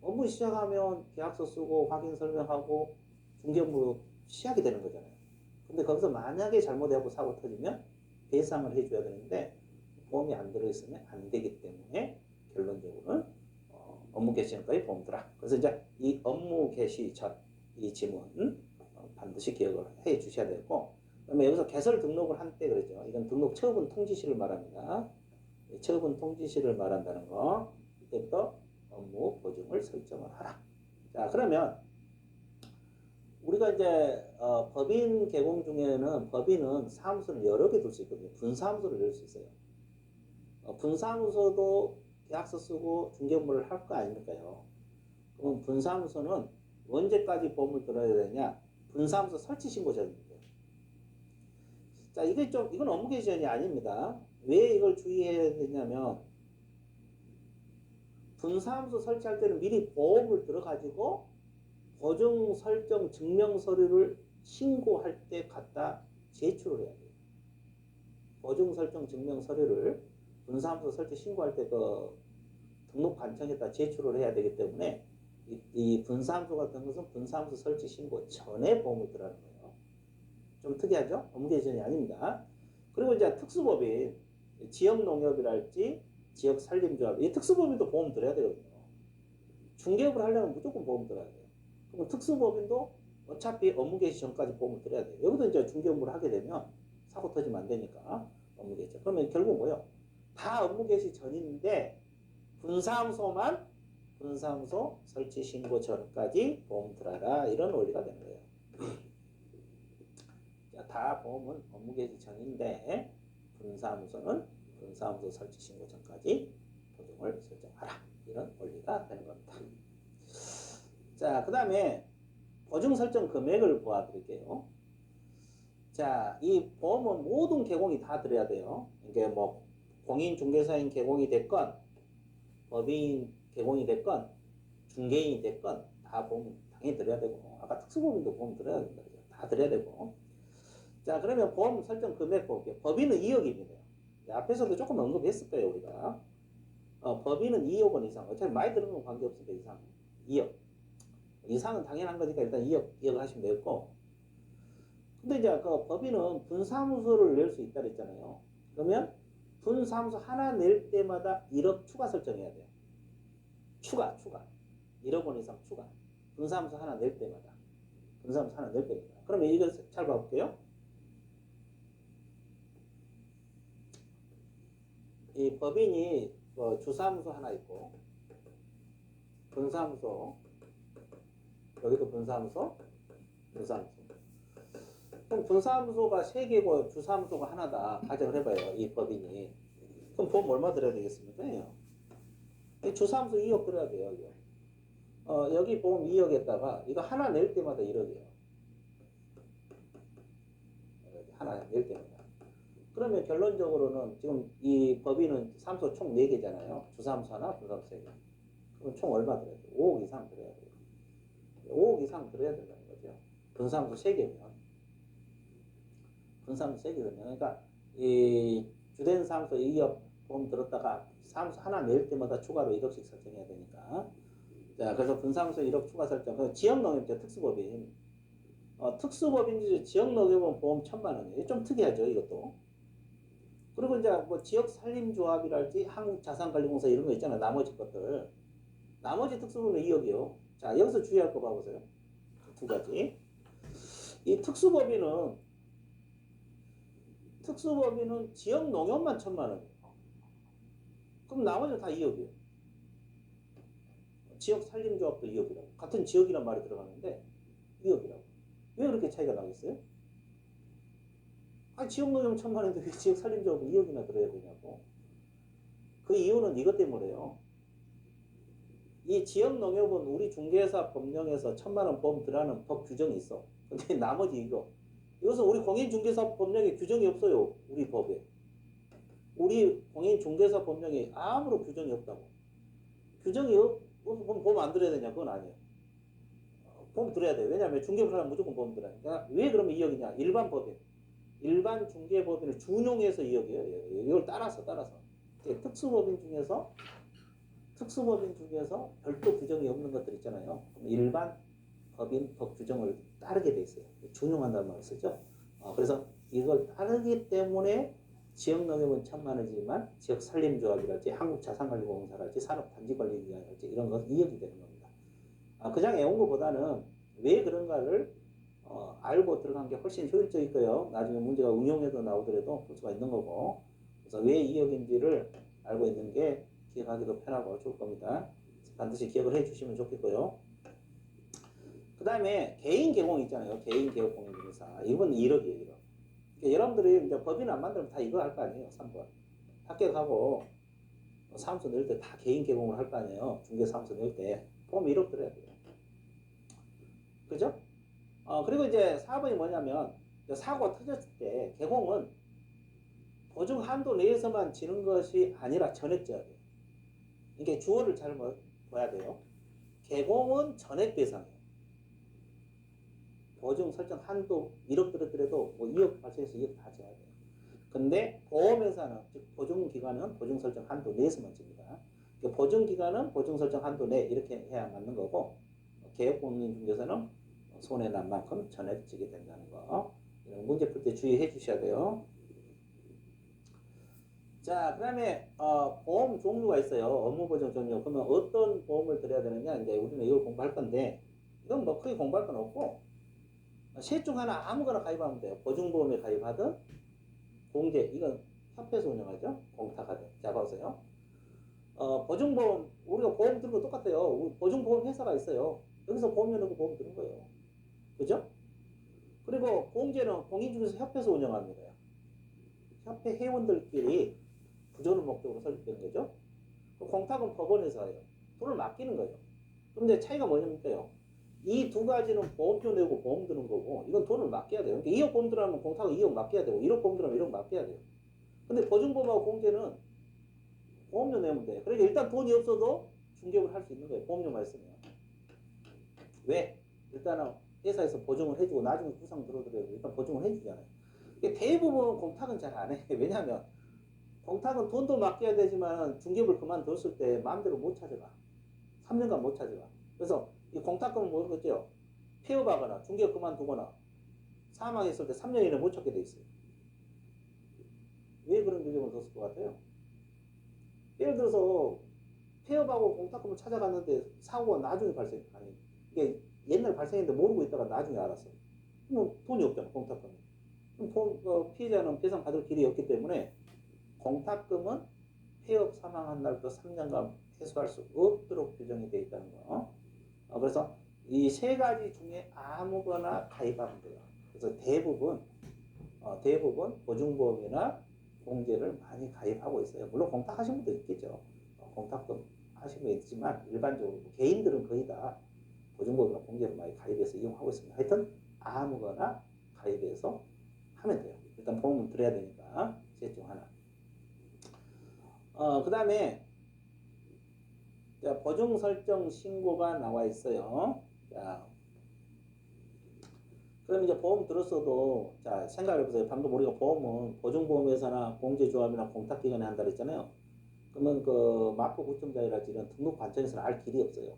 업무 시작하면 계약서 쓰고 확인 설명하고 중개업무 시작이 되는 거잖아요. 근데 거기서 만약에 잘못하고 사고 터지면 배상을 해줘야 되는데 보험이 안 들어있으면 안 되기 때문에 결론적으로는 업무 개시 전까지 보험 들어. 그래서 이제 이 업무 개시 전 이 지문 반드시 기억을 해 주셔야 되고, 그다음에 여기서 개설 등록을 한 때 그러죠. 이건 등록 처분 통지시를 말합니다. 처분 통지시를 말한다는 거. 이때부터 업무 보증을 설정을 하라. 자, 그러면 우리가 이제 법인 개공 중에는 법인은 사무소를 여러 개 둘 수 있거든요. 분사무소를 열 수 있어요. 분사무소도 계약서 쓰고 중개업무를 할 거 아닙니까요? 그럼 분사무소는 언제까지 보험을 들어야 되냐? 분사무소 설치 신고 전입니다. 자, 이건 업무 개시 전이 아닙니다. 왜 이걸 주의해야 되냐면, 분사무소 설치할 때는 미리 보험을 들어가지고 보증 설정 증명 서류를 신고할 때 갖다 제출을 해야 돼요. 보증 설정 증명 서류를 분사무소 설치 신고할 때 그 등록 관청에다 제출을 해야 되기 때문에 이 분사무소 같은 것은 분사무소 설치 신고 전에 보험을 들어가는 거예요. 좀 특이하죠? 업무개시전이 아닙니다. 그리고 이제 특수법인, 지역농협이랄지 지역산림조합, 이 특수법인도 보험 들어야 되거든요. 중개업을 하려면 무조건 보험 들어야 돼요. 그럼 특수법인도 어차피 업무개시 전까지 보험을 들어야 돼요. 여기도 이제 중개업무를 하게 되면 사고 터지면 안 되니까 업무개시. 그러면 결국 뭐예요? 다 업무개시 전인데 분사무소만 분사무소 설치 신고 전까지 보험 들어라, 이런 원리가 되는 거예요. 자, 다 보험은 업무개시 전인데 분사무소는 분사무소 설치 신고 전까지 보증을 설정하라, 이런 원리가 되는 겁니다. 자, 그 다음에 보증 설정 금액을 보아드릴게요. 자, 이 보험은 모든 개공이 다 들어야 돼요. 이게 뭐 공인중개사인 개공이 됐건 법인 개공이 됐건 중개인이 됐건 다 보험 당연히 들어야 되고, 아까 특수보험도 보험 들어야 된다, 다 들어야 되고. 자, 그러면 보험 설정 금액 볼게요. 법인은 2억입니다. 앞에서도 조금 언급했을 거예요, 우리가. 법인은 2억 원 이상. 어차피 많이 들은 건 관계없습니다. 이상 2억 이상은 당연한 거니까 일단 2억을 하시면 되겠고. 근데 이제 그 법인은 분사무소를 낼 수 있다 그랬잖아요. 그러면 분사무소 하나 낼 때마다 1억 추가 설정해야 돼요. 추가 1억 원 이상 추가. 분사무소 하나 낼 때마다. 분사무소 하나 낼 때마다. 그러면 이걸 잘 봐볼게요. 이 법인이 뭐 주사무소 하나 있고, 분사무소, 여기도 분사무소. 그럼 분사무소가 3개고 주사무소가 하나다 가정을 해봐요, 이 법인이. 그럼 보험 얼마 들어야 되겠습니까? 주사무소 2억 들어야 돼요. 이거. 여기 보험 2억에다가 이거 하나 낼 때마다 1억이에요. 하나 낼 때마다. 그러면 결론적으로는 지금 이 법인은 사무소 총 4개잖아요. 주사무소 하나, 분사무소 3개. 그럼 총 얼마 들어야 돼요? 5억 이상 들어야 돼요. 5억 이상 들어야 된다는 거죠. 분사무소 3개면. 분사무소 3개면. 그러니까 이 주된 사무소 2억 보험 들었다가 사무소 하나 낼 때마다 추가로 1억씩 설정해야 되니까. 자, 그래서 분사무소 1억 추가 설정. 지역농협이죠, 특수법인. 특수법인 지역농협은 보험 1,000만 원이에요. 좀 특이하죠, 이것도. 그리고 이제 뭐 지역산림조합이랄지 한국자산관리공사 이런 거 있잖아요. 나머지 것들. 나머지 특수법인은 2억이요. 자, 여기서 주의할 거 봐보세요. 두 가지. 이 특수법인은 지역농협만 1,000만 원이에요. 그럼 나머지는 다 2억이에요. 지역산림조합도 2억이라고. 같은 지역이란 말이 들어가는데 2억이라고. 왜 그렇게 차이가 나겠어요? 지역농협은 1,000만 원인데 왜 지역산림조합은 2억이나 들어야 되냐고. 그 이유는 이것 때문에요. 이 지역농협은 우리 중개사 법령에서 1,000만 원 보험 들어가는 법 규정이 있어. 근데 나머지 이것은 우리 공인중개사 법령에 규정이 없어요. 우리 법에. 우리 공인중개사 법령에 아무런 규정이 없다고. 규정이 없어서 보험 안 들어야 되냐? 그건 아니에요. 보험 들어야 돼. 왜냐하면 중개업을 하면 무조건 보험 들어야 돼. 그러니까 왜 그러면 2억이냐? 일반 법인. 일반 중개법인을 준용해서 2억이에요. 이걸 따라서. 특수법인 중에서 별도 규정이 없는 것들 있잖아요. 일반 법인 법 규정을 따르게 돼 있어요. 준용한다는 말을 쓰죠. 그래서 이걸 따르기 때문에 지역농협은 1,000만 원이지만 지역산림조합이랄지 한국자산관리공사랄지 산업단지관리기관이랄지 이런 건 2억이 되는 겁니다. 그냥 외운 것보다는 왜 그런가를 알고 들어간 게 훨씬 효율적이고요. 나중에 문제가 응용해서 나오더라도 볼 수가 있는 거고. 그래서 왜 2억인지를 알고 있는 게 기억하기도 편하고 좋을 겁니다. 반드시 기억을 해 주시면 좋겠고요. 그 다음에 개인 개공 있잖아요. 개인 개업 공인중개사. 이건 1억이에요. 1억. 그러니까 여러분들이 이제 법인 안 만들면 다 이거 할 거 아니에요. 3번. 합격하고 사무소 낼 때 다 개인 개공을 할 거 아니에요. 중개사무소 낼 때. 보험 1억 들어야 돼요. 그죠? 그리고 이제 4번이 뭐냐면 사고가 터졌을 때 개공은 보증 한도 내에서만 지는 것이 아니라 전액 져야 돼요. 이게 주어를 잘 봐야 돼요. 개공은 전액 배상이에요. 보증 설정 한도 1억 들었더라도 뭐 2억 발생해서 2억 다 져야 돼요. 근데 보험회사는, 즉 보증기관은 보증 설정 한도 내에서만 집니다. 보증 기간은 보증 설정 한도 내 이렇게 해야 맞는 거고, 개업공인중개사는 손해 난 만큼 전액 지게 된다는 거. 이런 문제 풀 때 주의해 주셔야 돼요. 자, 그다음에 보험 종류가 있어요. 업무 보장 종류. 그러면 어떤 보험을 들어야 되느냐? 이제 우리는 이걸 공부할 건데, 이건 뭐 크게 공부할 건 없고, 셋 중 하나 아무거나 가입하면 돼요. 보증보험에 가입하든 공제, 이건 협회에서 운영하죠. 공탁하든. 자, 보세요. 보증보험, 우리가 보험 드는 거 똑같아요. 보증보험 회사가 있어요. 여기서 보험료 내고 보험 드는 거예요. 그죠? 그리고 공제는 공인중개사 협회에서 운영합니다. 협회 회원들끼리 부조를 목적으로 설립되는 거죠. 공탁은 법원에서 해요. 돈을 맡기는 거예요. 그런데 차이가 뭐냐면요. 이 두 가지는 보험료 내고 보험 드는 거고, 이건 돈을 맡겨야 돼요. 그러니까 2억 보험 들어가면 공탁은 2억 맡겨야 되고, 1억 보험 들어가면 1억 맡겨야 돼요. 근데 보증보험하고 공제는 보험료 내면 돼. 그러니까 일단 돈이 없어도 중개업을 할 수 있는 거예요. 보험료만 있으면. 왜? 일단은 회사에서 보증을 해주고 나중에 구상 들어들어야 일단 보증을 해주잖아요. 대부분 공탁은 잘 안 해. 왜냐하면 공탁은 돈도 맡겨야 되지만 중개업을 그만뒀을 때 마음대로 못 찾아가. 3년간 못 찾아가. 그래서 이 공탁금은 모르겠죠. 폐업하거나 중개업 그만두거나 사망했을 때 3년 이내 못 찾게 돼 있어요. 왜 그런 규정을 뒀을 것 같아요? 예를 들어서 폐업하고 공탁금을 찾아갔는데 사고가 나중에 발생, 아니 이게 옛날 발생했는데 모르고 있다가 나중에 알았어. 그럼 돈이 없잖아, 공탁금이. 그럼 피해자는 배상 받을 길이 없기 때문에 공탁금은 폐업 사망한 날부터 3년간 회수할 수 없도록 규정이 되어 있다는 거. 그래서 이 세 가지 중에 아무거나 가입하면 돼요. 그래서 대부분 보증보험이나 공제를 많이 가입하고 있어요. 물론 공탁하신 분도 있겠죠. 공탁금 하신 분 있지만 일반적으로 개인들은 거의 다 보증보험이나 공제를 많이 가입해서 이용하고 있습니다. 하여튼 아무거나 가입해서 하면 돼요. 일단 보험은 들어야 되니까 셋 중 하나. 그 다음에 보증 설정 신고가 나와 있어요. 자, 그럼 이제 보험 들었어도 자 생각해보세요. 방금 우리가 보험은 보증보험회사나 공제조합이나 공탁기관에 한다 그랬잖아요. 그러면 그 마포 구청장이랄지 이런 등록 관청에서는 알 길이 없어요.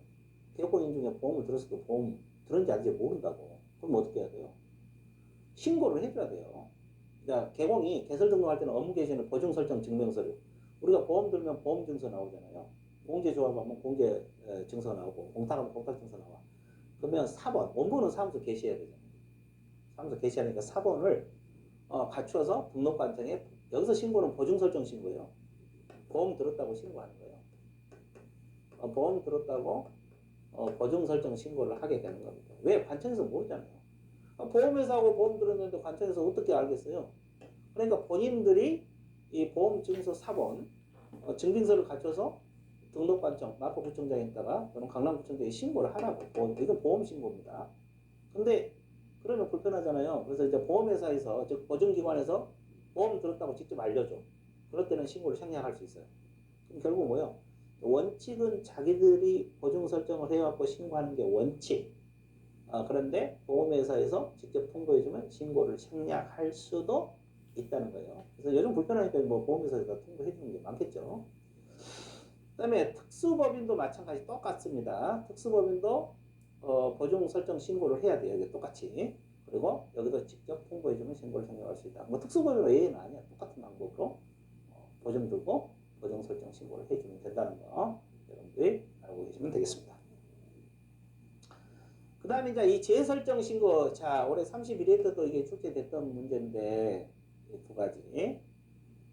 개업공인 중에 보험을 들었어도 보험 들었는지 아닌지 모른다고. 그럼 어떻게 해야 돼요? 신고를 해줘야 돼요. 그러니까 개공이 개설 등록할 때는 업무 개시에는 보증 설정 증명서류. 우리가 보험 들면 보험 증서 나오잖아요. 공제조합하면 공제 증서 나오고 공탁하면 공탁 증서 나와. 그러면 4번 원본은 사무소 게시해야 되잖아요. 사무소 게시하니까 4번을 갖추어서 등록관청에 여기서 신고는 보증 설정 신고예요. 보험 들었다고 신고하는 거예요. 보험 들었다고 보증 설정 신고를 하게 되는 겁니다. 왜? 관청에서 모르잖아요. 보험회사하고 보험 들었는데 관청에서 어떻게 알겠어요? 그러니까 본인들이 이 보험증서 4번 증빙서를 갖춰서 등록관청 마포구청장에다가 또는 강남구청장에 신고를 하라고. 이건 보험신고입니다. 근데 그러면 불편하잖아요. 그래서 이제 보험회사에서 즉 보증기관에서 보험 들었다고 직접 알려줘. 그럴 때는 신고를 생략할 수 있어요. 그럼 결국 뭐예요? 원칙은 자기들이 보증 설정을 해갖고 신고하는 게 원칙. 그런데 보험회사에서 직접 통보해주면 신고를 생략할 수도 있다는 거예요. 그래서 요즘 불편하니까 뭐 보험회사에서 통보해주는 게 많겠죠. 그 다음에 특수법인도 마찬가지 똑같습니다. 특수법인도 보증 설정 신고를 해야 돼요. 이게 똑같이. 그리고 여기도 직접 통보해주면 신고를 생략할 수 있다. 뭐 특수법인 외에는 아니야. 똑같은 방법으로 보증 들고 보증 설정 신고를 해주면 된다는 거 여러분들이 알고 계시면 되겠습니다. 그 다음에 이제 이 재설정 신고, 자, 올해 31회 때도 이게 출제됐던 문제인데, 이 두 가지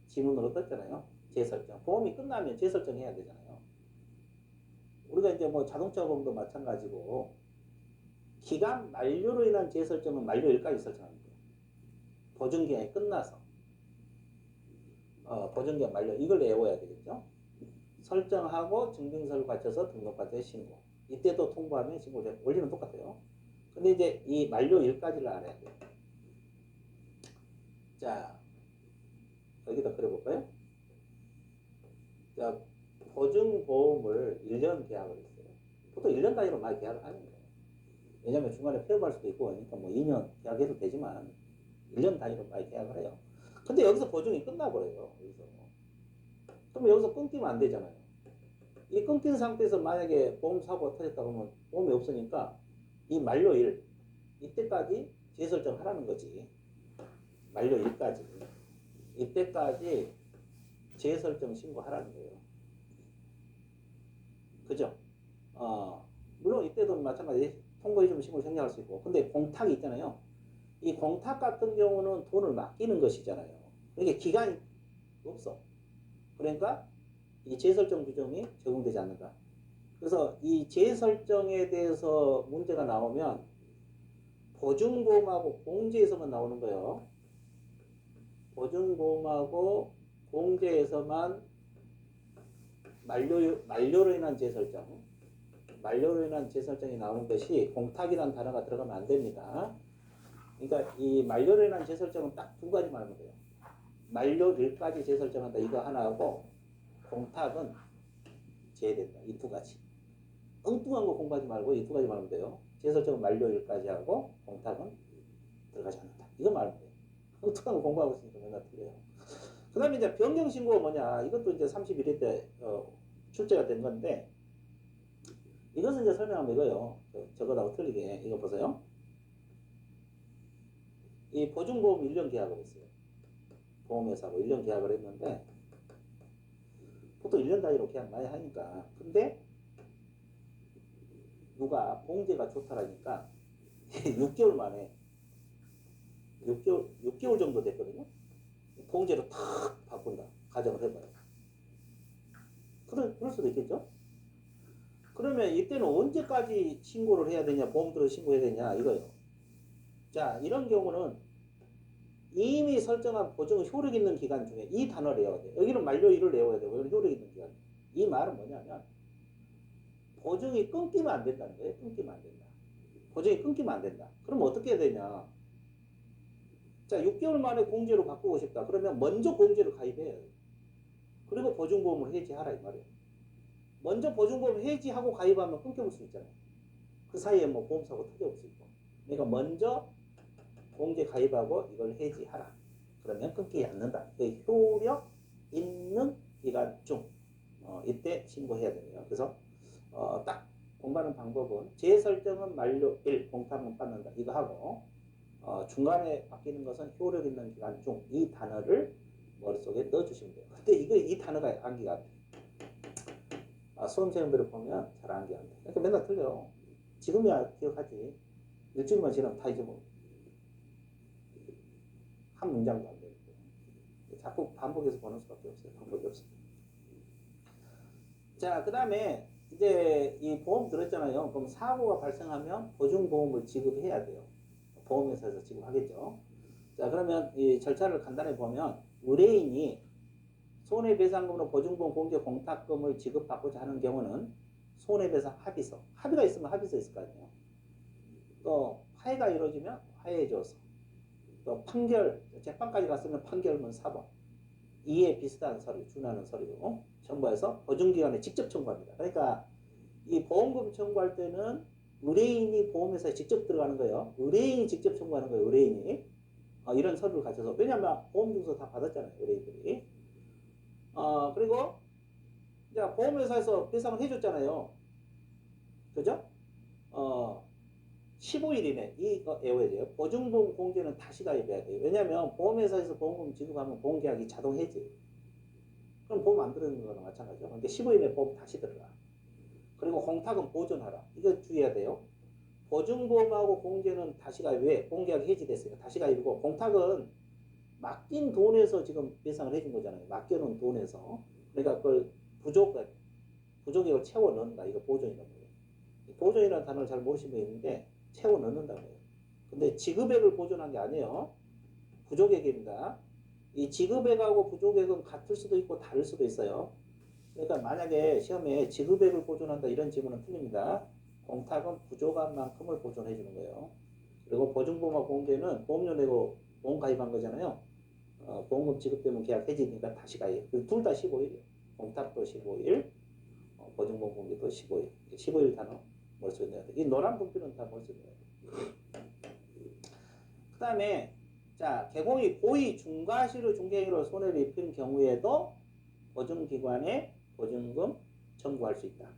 지문으로 떴잖아요. 재설정. 보험이 끝나면 재설정해야 되잖아요. 우리가 이제 뭐 자동차 보험도 마찬가지고, 기간 만료로 인한 재설정은 만료일까지 설정합니다. 보증기간이 끝나서. 보증기간 만료. 이걸 외워야 되겠죠. 설정하고 증빙서를 갖춰서 등록받을 신고. 이때도 통보하면 신고를 원리는 똑같아요. 근데 이제 이 만료일까지를 알아야 돼요. 자, 여기다 그려볼까요? 자, 보증보험을 1년 계약을 했어요. 보통 1년 단위로 많이 계약을 하는 거예요. 왜냐면 중간에 폐업할 수도 있고, 그러니까 뭐 2년 계약해도 되지만 1년 단위로 많이 계약을 해요. 근데 여기서 보증이 끝나버려요. 여기서. 그러면 여기서 끊기면 안 되잖아요. 이 끊긴 상태에서 만약에 보험 사고가 터졌다 그러면 보험이 없으니까 이 만료일 이때까지 재설정하라는 거지. 만료일까지 이때까지 재설정 신고하라는 거예요. 그죠? 물론 이때도 마찬가지 통보해주면 신고 생략할 수 있고, 근데 공탁이 있잖아요. 이 공탁 같은 경우는 돈을 맡기는 것이잖아요. 이게 기간이 없어. 그러니까 이 재설정 규정이 적용되지 않는다. 그래서 이 재설정에 대해서 문제가 나오면 보증보험하고 공제에서만 나오는 거예요. 보증보험하고 공제에서만 만료로 인한 재설정, 만료로 인한 재설정이 나오는 것이 공탁이라는 단어가 들어가면 안 됩니다. 그러니까 이 만료로 인한 재설정은 딱 두 가지만 하면 돼요. 만료일까지 재설정한다 이거 하나하고 공탁은 제외된다. 이 두 가지. 엉뚱한 거 공부하지 말고 이 두 가지만 하면 돼요. 재설정은 만료일까지 하고 공탁은 들어가지 않는다. 이거 말하면 돼요. 엉뚱한 거 공부하고 있으니까 맨날 틀려요. 그 다음에 이제 변경신고가 뭐냐. 이것도 이제 31회 때 출제가 된 건데 이것은 이제 설명하면 이거요. 저거하고 틀리게 이거 보세요. 이 보증보험 1년 계약을 했어요. 보험회사하고 1년 계약을 했는데 보통 1년 단위로 계약 많이 하니까 근데 누가 봉제가 좋다라니까 6개월 만에 6개월 정도 됐거든요. 봉제로 탁 바꾼다. 가정을 해봐요. 그럴 수도 있겠죠. 그러면 이때는 언제까지 신고를 해야 되냐, 보험들을 신고해야 되냐 이거요. 자, 이런 경우는 이미 설정한 보증 효력 있는 기간 중에 이 단어를 외워야 돼요. 여기는 만료일을 외워야 되고 여기는 효력 있는 기간. 이 말은 뭐냐면 보증이 끊기면 안 된다는 거예요. 끊기면 안 된다. 보증이 끊기면 안 된다. 그럼 어떻게 해야 되냐? 자, 6개월 만에 공제로 바꾸고 싶다. 그러면 먼저 공제를 가입해야 돼요. 그리고 보증보험을 해지하라 이 말이에요. 먼저 보증보험 해지하고 가입하면 끊겨볼 수 있잖아요. 그 사이에 뭐 보험사고 터져올 수 있고. 그러니까 먼저 공제 가입하고 이걸 해지하라. 그러면 끊기지 않는다. 그 효력 있는 기간 중 이때 신고해야 돼요. 그래서 딱 공부하는 방법은 재설정은 만료일 공탁은 받는다. 이거 하고 중간에 바뀌는 것은 효력 있는 기간 중 이 단어를 머릿속에 넣어주시면 돼요. 근데 이 단어가 암기가 안 돼. 수험생들을 보면 잘 암기가 안 돼. 그러니까 맨날 틀려. 지금이야 기억하지. 일주일만 지나면 다 잊어먹어. 한 문장도 안 되고. 자꾸 반복해서 보는 수밖에 없어요. 방법이 없어요. 자, 그 다음에 이제 이 보험 들었잖아요. 그럼 사고가 발생하면 보증보험을 지급해야 돼요. 보험회사에서 지급하겠죠. 자, 그러면 이 절차를 간단히 보면 의뢰인이 손해배상금으로 보증보험 공제 공탁금을 지급받고자 하는 경우는 손해배상 합의서, 합의가 있으면 합의서 있을 거 아니에요. 또 화해가 이루어지면 화해해줘서, 또 판결, 재판까지 갔으면 판결문 사본, 이에 비슷한 서류, 준하는 서류 첨부해서 보증기관에 직접 청구합니다. 그러니까 이 보험금 청구할 때는 의뢰인이 보험회사에 직접 들어가는 거예요. 의뢰인이 직접 청구하는 거예요. 의뢰인이 이런 서류를 가져서. 왜냐하면 보험증서 다 받았잖아요. 의뢰인들이. 그리고 이제 보험회사에서 배상을 해줬잖아요. 그죠? 15일 이내 이거 외워야 돼요. 보증보험 공제는 다시 가입해야 돼요. 왜냐하면 보험회사에서 보험금 지급하면 보험계약이 자동 해지. 그럼 보험 안 들어오는 거랑 마찬가지죠. 그러니까 15일 이내 보험 다시 들어가. 그리고 공탁은 보존하라. 이거 주의해야 돼요. 보증보험하고 공제는 다시 가입. 왜? 보험계약이 해지됐으니까 다시 가입이고 공탁은 맡긴 돈에서 지금 배상을 해준 거잖아요. 맡겨놓은 돈에서. 그러니까 그걸 부족액을 채워 넣는다. 이거 보존이라고 해요. 보존이라는 단어를 잘 모르시는 분 있는데 채워 넣는다고 해요. 근데 지급액을 보존한 게 아니에요. 부족액입니다. 이 지급액하고 부족액은 같을 수도 있고 다를 수도 있어요. 그러니까 만약에 시험에 지급액을 보존한다 이런 질문은 틀립니다. 공탁은 부족한 만큼을 보존해 주는 거예요. 그리고 보증보험과 공제는 보험료 내고 보험 가입한 거잖아요. 보험금 지급되면 계약 해지니까 다시 가입. 둘 다 15일이에요. 공탁도 15일, 보증보험 공제도 15일. 15일 단어 머릿속에 넣어야 돼. 이 노란 분필은 다 머릿속에 넣어야 돼. 그 다음에 자, 개공이 고의 중과실의 중개행위로 손해를 입힌 경우에도 보증기관에 보증금 청구할 수 있다.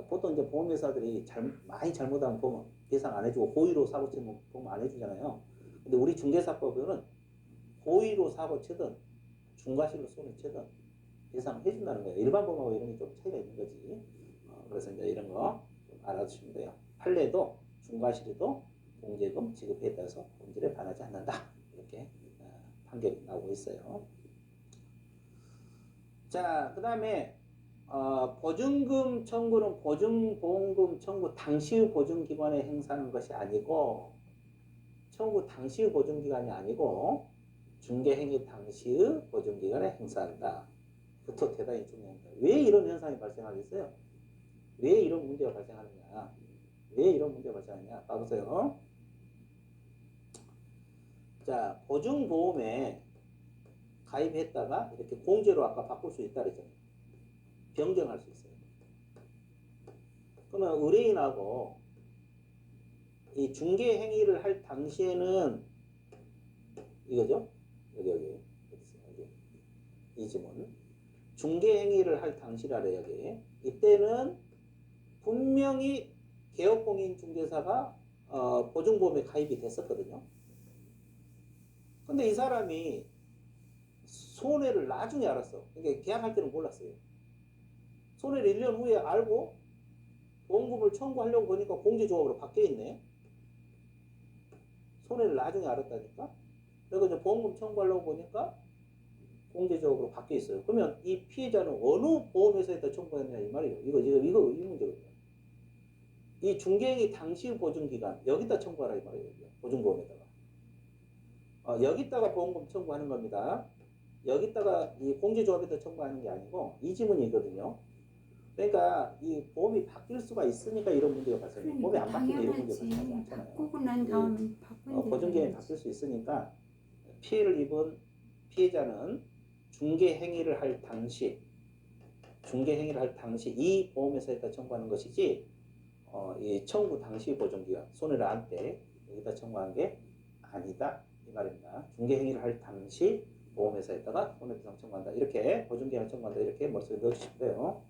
보통 이제 보험회사들이 많이 잘못하면 보험 배상 안 해주고 고의로 사고 치면 보험 안 해주잖아요. 근데 우리 중개사법에는 고의로 사고 치든 중과실로 손해 치든 배상해 준다는 거예요. 일반 보험하고 이런 게 좀 차이가 있는 거지. 그래서 이제 이런 거 좀 알아두시면 돼요. 판례도 중과실에도 공제금 지급에 따라서 본질에 반하지 않는다. 이렇게 판결이 나오고 있어요. 자, 그 다음에 보증금 청구는 보증보험금 청구 당시의 보증기관에 행사하는 것이 아니고 청구 당시의 보증기관이 아니고 중개행위 당시의 보증기관에 행사한다. 그것도 대단히 중요합니다. 왜 이런 현상이 발생하겠어요? 왜 이런 문제가 발생하느냐? 왜 이런 문제가 발생하느냐? 봐보세요. 자, 보증보험에 가입했다가 이렇게 공제로 아까 바꿀 수 있다 그랬잖아요. 변경할 수 있어요. 그러면 의뢰인하고 이 중개 행위를 할 당시에는 이거죠? 여기 이 지문 중개 행위를 할 당시라래 여기 이때는 분명히 개업공인중개사가 보증보험에 가입이 됐었거든요. 근데 이 사람이 손해를 나중에 알았어. 그러니까 계약할 때는 몰랐어요. 손해를 1년 후에 알고 보험금을 청구하려고 보니까 공제조합으로 바뀌어있네. 손해를 나중에 알았다니까. 그리고 이제 보험금 청구하려고 보니까 공제조합으로 바뀌어있어요. 그러면 이 피해자는 어느 보험회사에다 청구했냐 이 말이에요. 이거 이 문제거든요. 이 중개행위 당시 보증기간 여기다 청구하라 이 말이에요. 보증보험에다가. 여기다가 보험금 청구하는 겁니다. 여기다가 이 공제조합에다 청구하는 게 아니고 이 지문이거든요. 그러니까 이 보험이 바뀔 수가 있으니까 이런 문제가 발생해요. 보험이 안 바뀌면 이런 문제가 발생하지 않잖아요. 바꾸고 난 다음에 보증기간이 바뀔 수 있으니까 피해를 입은 피해자는 중개행위를 할 당시 이 보험회사에다 청구하는 것이지 이 청구 당시 보증기간 손해를 안 때 여기다 청구한 게 아니다 이 말입니다. 중개행위를 할 당시 보험회사에다가 손해배상 청구한다 이렇게 보증기간 청구한다 이렇게 머릿속에 넣어주시면 돼요.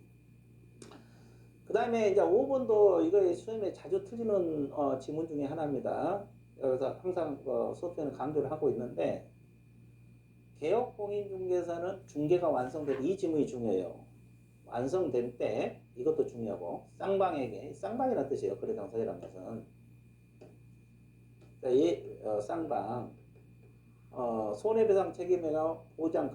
그 다음에 이제 5번도 이거 시험에 자주 틀리는 지문 중에 하나입니다. 그래서 항상 수업에는 강조를 하고 있는데 개업공인중개사는 중개가 완성된 이 지문이 중요해요. 완성된 때 이것도 중요하고 쌍방에게 쌍방이라는 뜻이에요. 거래 당사자라는 것은 이 쌍방 손해배상 책임회가 보장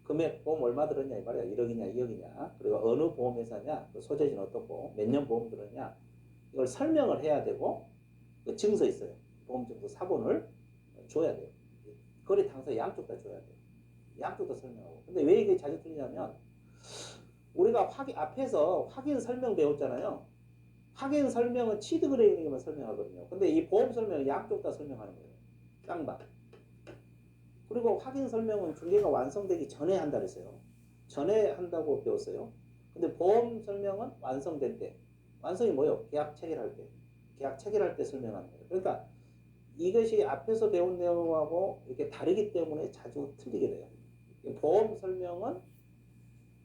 금액 보험 얼마 들었냐 이 말이야. 1억이냐 2억이냐 그리고 어느 보험회사냐 그 소재지는 어떻고 몇 년 보험 들었냐 이걸 설명을 해야 되고 그 증서 있어요. 보험증서 사본을 줘야 돼요. 거래 당사자 양쪽 다 줘야 돼요. 양쪽 다 설명하고. 근데 왜 이게 자주 틀리냐면 우리가 앞에서 확인 설명 배웠잖아요. 확인 설명은 취득의뢰인에게만 설명하거든요. 근데 이 보험 설명은 양쪽 다 설명하는 거예요. 쌍방. 그리고 확인 설명은 중개가 완성되기 전에 한다 그랬어요. 전에 한다고 배웠어요. 근데 보험 설명은 완성된 때. 완성이 뭐예요? 계약 체결할 때. 계약 체결할 때 설명하는 거예요. 그러니까 이것이 앞에서 배운 내용하고 이렇게 다르기 때문에 자주 틀리게 돼요. 보험 설명은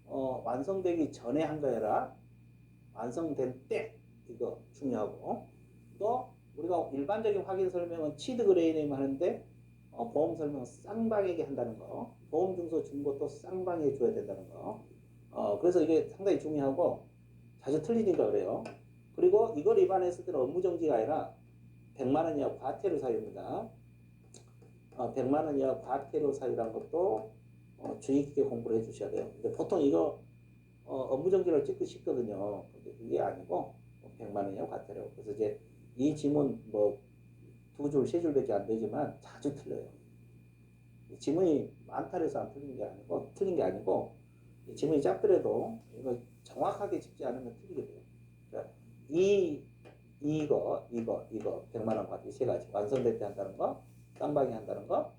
완성되기 전에 한 거라 완성된 때 이거 중요하고 또 우리가 일반적인 확인 설명은 취득 의뢰인에게만 하는데 보험 설명은 쌍방에게 한다는 거 보험 증서 준 것도 쌍방에 줘야 된다는 거 그래서 이게 상당히 중요하고 자주 틀리니까 그래요. 그리고 이걸 위반했을 때는 업무정지가 아니라 100만 원 이하 과태료 사유입니다. 100만 원 이하 과태료 사유란 것도 주의 깊게 공부를 해주셔야 돼요. 근데 보통 이거 업무정지를 찍기 쉽거든요. 근데 그게 아니고 100만 원 이하 과태료. 그래서 이제 이 지문 뭐 2줄, 3줄밖에 안 되지만 자주 틀려요. 지문이 많다 해서 안 틀린 게 아니고 지문이 작더라도 이거 정확하게 찍지 않으면 틀리게 돼요. 그러니까 이거 100만 원 과태료 세 가지 완성될 때 한다는 거 쌍방이 한다는 거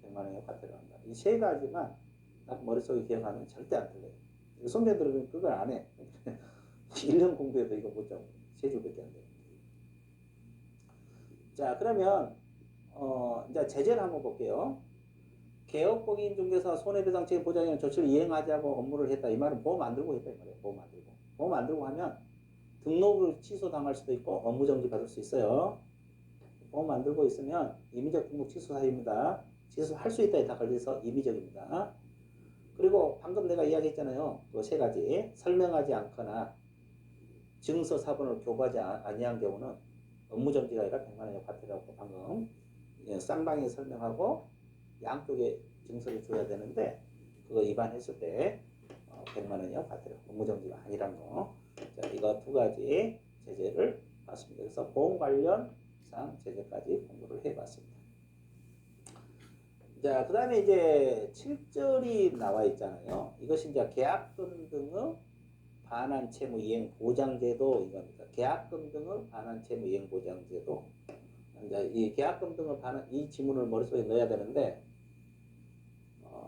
100만 원의 과태료 한다. 이 세 가지만 딱 머릿속에 기억하면 절대 안 틀려요. 선배들은 그걸 안 해. 1년 공부해도 이거 못 잡고 세 줄밖에 안 돼요. 자 그러면 이제 제재를 한번 볼게요. 개업공인중개사 손해배상 책임 보장이나 조치를 이행하자고 업무를 했다. 이 말은 보험 안 들고 했다 이 말이에요. 보험 안 들고. 보험 안 들고 하면 등록을 취소당할 수도 있고 업무정지 받을 수 있어요. 보험 안 들고 있으면 임의적 등록 취소 사유입니다. 취소할 수 있다에 다 걸려서 임의적입니다. 그리고 방금 내가 이야기했잖아요. 그 세 가지. 설명하지 않거나 증서 사본을 교부하지 아니한 경우는 업무정지가 아니라 100만 원의 과태료라고 방금 쌍방에 설명하고 양쪽에 증서를 줘야 되는데 그거 위반했을 때 100만 원의 과태료, 업무정지가 아니란 거. 자, 이거 두 가지 제재를 받습니다. 그래서 보험 관련상 제재까지 공부를 해봤습니다. 자, 그 다음에 이제 7절이 나와 있잖아요. 이것이 이제 계약금 등의 반환 채무 이행 보장제도 이겁니다. 계약금 등의 반환 채무 이행 보장제도. 이제 이 계약금 등의 반환 이 지문을 머릿속에 넣어야 되는데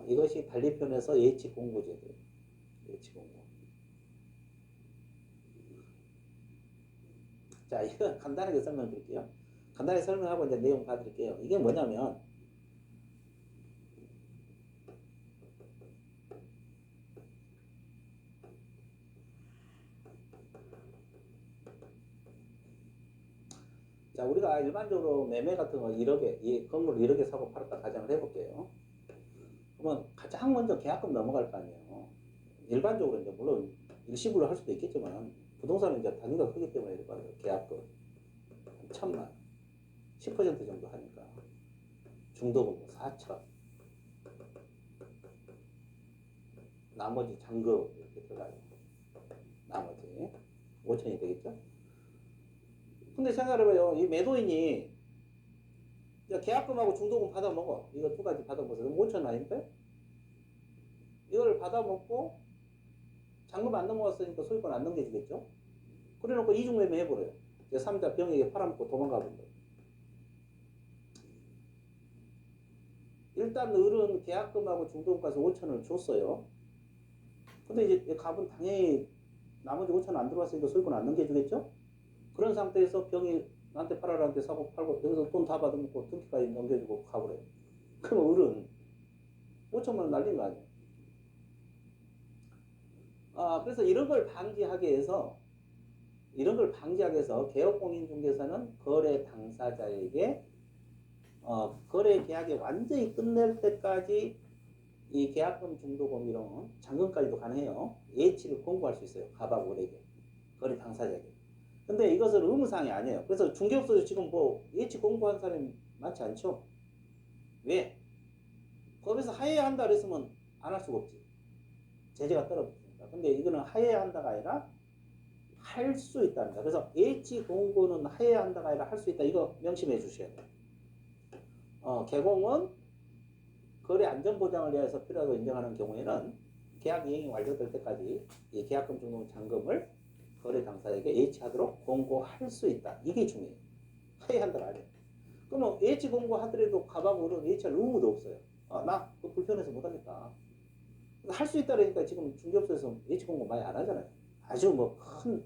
이것이 반리편에서 예치 공고제도. 예치 공고. 자, 이거 간단하게 설명드릴게요. 간단하게 설명하고 이제 내용 봐드릴게요. 이게 뭐냐면 자, 우리가 일반적으로 매매 같은 거 1억에, 이 건물을 1억에 사고 팔았다 가정을 해볼게요. 그러면 가장 먼저 계약금 넘어갈 거 아니에요. 일반적으로 이제 물론 일시불로 할 수도 있겠지만 부동산은 이제 단위가 크기 때문에 일반적으로 계약금 한 1,000만, 10% 정도 하니까 중도금 4천, 나머지 잔금 이렇게 들어가요. 나머지 5천이 되겠죠? 근데 생각해봐요. 이 매도인이 계약금하고 중도금 받아먹어. 이거 두 가지 받아먹어서 5천 아닌데? 이걸 받아먹고 잔금 안 넘어갔으니까 소유권 안 넘겨지겠죠? 그래놓고 이중매매 해버려요. 3자 병에게 팔아먹고 도망가 버려요. 일단 을은 계약금하고 중도금까지 5천을 줬어요. 근데 이제 갑은 당연히 나머지 5천 안 들어왔으니까 소유권 안 넘겨주겠죠? 그런 상태에서 병이 나한테 팔아라한테 사고 팔고 여기서 돈 다 받아먹고 등기까지 넘겨주고 가버려요. 그럼 을은 5천만 원 날린 거 아니에요? 그래서 이런 걸 방지하기 위해서 개업공인중개사는 거래 당사자에게 거래 계약이 완전히 끝낼 때까지 이 계약금 중도금 이런 잔금까지도 가능해요. 예치를 공고할 수 있어요. 갑하고 을에게, 거래 당사자에게. 근데 이것은 의무사항이 아니에요. 그래서 중개업소에서 지금 뭐 예치 공고한 사람이 많지 않죠. 왜? 법에서 하해야 한다 그랬으면 안 할 수가 없지. 제재가 떨어졌으니까. 근데 이거는 하해야 한다가 아니라 할 수 있답니다. 그래서 예치 공고는 하해야 한다가 아니라 할 수 있다. 이거 명심해 주셔야 돼요. 개공은 거래 안전보장을 위해서 필요하다고 인정하는 경우에는 계약 이행이 완료될 때까지 이 계약금 중도금 잔금을 거래 당사자에게 예치하도록 공고할 수 있다. 이게 중요해요. 하해한다가 아니에요. 그러면 예치 공고하더라도 갑하고 을은 예치할 의무도 없어요. 나 그거 불편해서 못하겠다. 할 수 있다 그러니까 지금 중개업소에서 예치 공고 많이 안 하잖아요. 아주 뭐 큰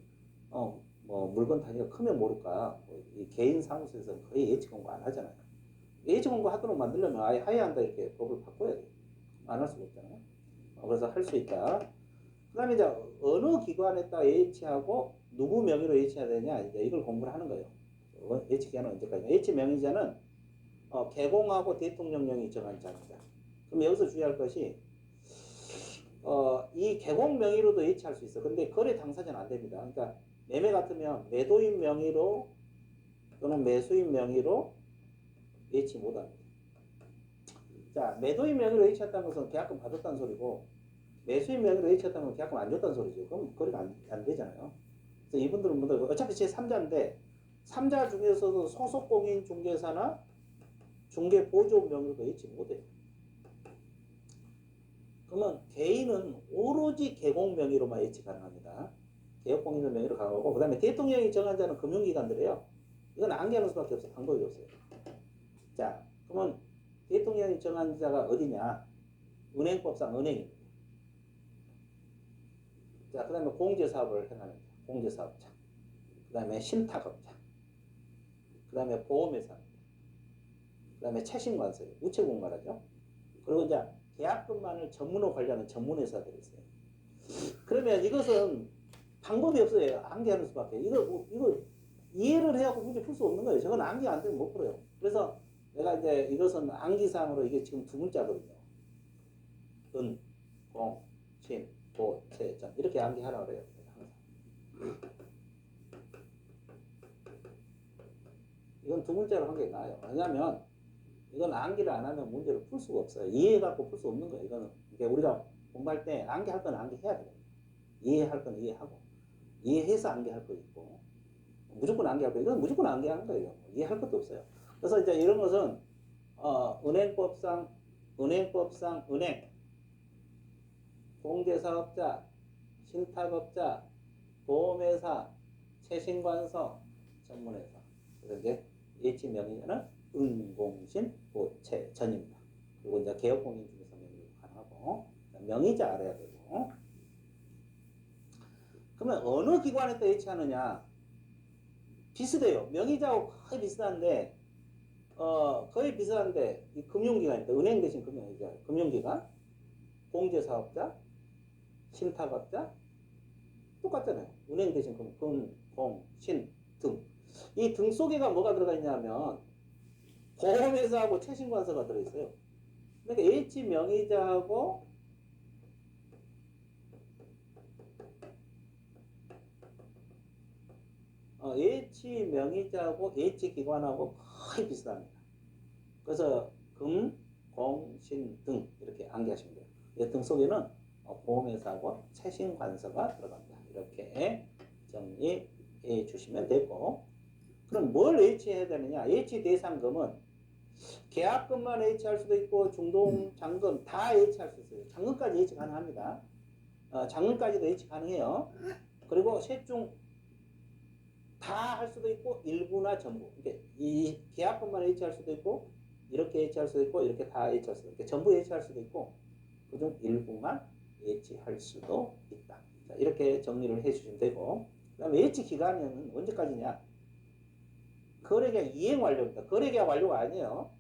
뭐 물건 단위가 크면 모를까 이 개인 사무소에서는 거의 예치 공고 안 하잖아요. 예치 공고 하도록 만들려면 아예 하해한다 이렇게 법을 바꿔야 돼요. 안 할 수가 없잖아요. 그래서 할 수 있다. 그 다음에 이제 어느 기관에다 예치하고 누구 명의로 예치해야 되냐 이제 이걸 공부를 하는 거예요. 예치 기간은 언제까지? 예치 명의자는 개공하고 대통령령이 정한 자입니다. 그럼 여기서 주의할 것이 이 개공 명의로도 예치할 수 있어. 근데 거래 당사자는 안 됩니다. 그러니까 매매 같으면 매도인 명의로 또는 매수인 명의로 예치 못합니다. 자, 매도인 명의로 예치했다는 것은 계약금 받았다는 소리고 매수인 명의로 예치했다는 건 계약금 안 줬다는 소리죠. 그럼 거래가 안 되잖아요. 그래서 이분들은 어차피 제3자인데 3자 중에서도 소속공인 중개사나 중개보조업 명의로도 예치 못해요. 그러면 개인은 오로지 개공 명의로만 예치 가능합니다. 개업공인 명의로 가능하고 그 다음에 대통령이 정한 자는 금융기관들이에요. 이건 안개하는 수밖에 없어요. 방법이 없어요. 자, 그러면 대통령이 정한 자가 어디냐? 은행법상 은행입니다. 자, 그 다음에 공제사업을 행하는 자, 공제사업자. 그 다음에 신탁업자. 그 다음에 보험회사입니다. 그다음에 채신관서예요. 우체국 말하죠. 그리고 이제 계약금만을 전문으로 관리하는 전문회사들이 있어요. 그러면 이것은 방법이 없어요. 암기하는 수밖에. 이거 이해를 해갖고 문제 풀 수 없는 거예요. 저건 암기 안 되면 못 풀어요. 그래서 내가 이제 이것은 암기사항으로 이게 지금 두 문자거든요. 은, 공, 신, 보, 채, 점 이렇게 암기하라고 그래요. 항상. 이건 두 문자로 한 게 나아요. 왜냐하면 이건 암기를 안 하면 문제를 풀 수가 없어요. 이해해갖고 풀 수 없는 거예요. 이거는 이게 우리가 공부할 때 암기할 건 암기해야 돼요. 이해할 건 이해하고 이해해서 암기할 거 있고 무조건 암기할 거 이건 무조건 암기하는 거예요. 이해할 것도 없어요. 그래서 이제 이런 것은 은행법상 은행 공제사업자 신탁업자 보험회사 채신관서 전문회사 그래서 이제 H명의자는 은공신 보채전입니다. 그리고 이제 개업공인 중에서 명의로 가능하고 명의자 알아야 되고 그러면 어느 기관에다 H하느냐 비슷해요. 명의자하고 거의 비슷한데 거의 비슷한데 이 금융기관입니다. 은행 대신 금융기관 공제사업자 신탁업자 똑같잖아요. 은행 대신 금, 공, 신, 등. 이 등 속에가 뭐가 들어가 있냐면 보험회사하고 채신관서가 들어있어요. 그러니까 H 명의자하고 H 명의자하고 H 기관하고 거의 비슷합니다. 그래서 금, 공, 신, 등 이렇게 암기하시면 돼요. 이 등 속에는 보험회사하고 채신관서가 들어갑니다. 이렇게 정리해 주시면 되고 그럼 뭘 H해야 되느냐? H 대상금은 계약금만 H할 수도 있고 중동, 잔금 다 H할 수 있어요. 잔금까지 H 가능합니다. 잔금까지도 H 가능해요. 그리고 셋 중 다 할 수도 있고 일부나 전부. 그러니까 이 계약금만 H할 수도 있고 이렇게 H할 수도 있고 이렇게 다 H할 수도 있고 전부 H할 수도 있고 그중 일부만 H할 수도 있다. 자, 이렇게 정리를 해주시면 되고 그 다음에 H 기간은 언제까지냐? 거래계약 이행 완료입니다. 거래계약 완료가 아니에요.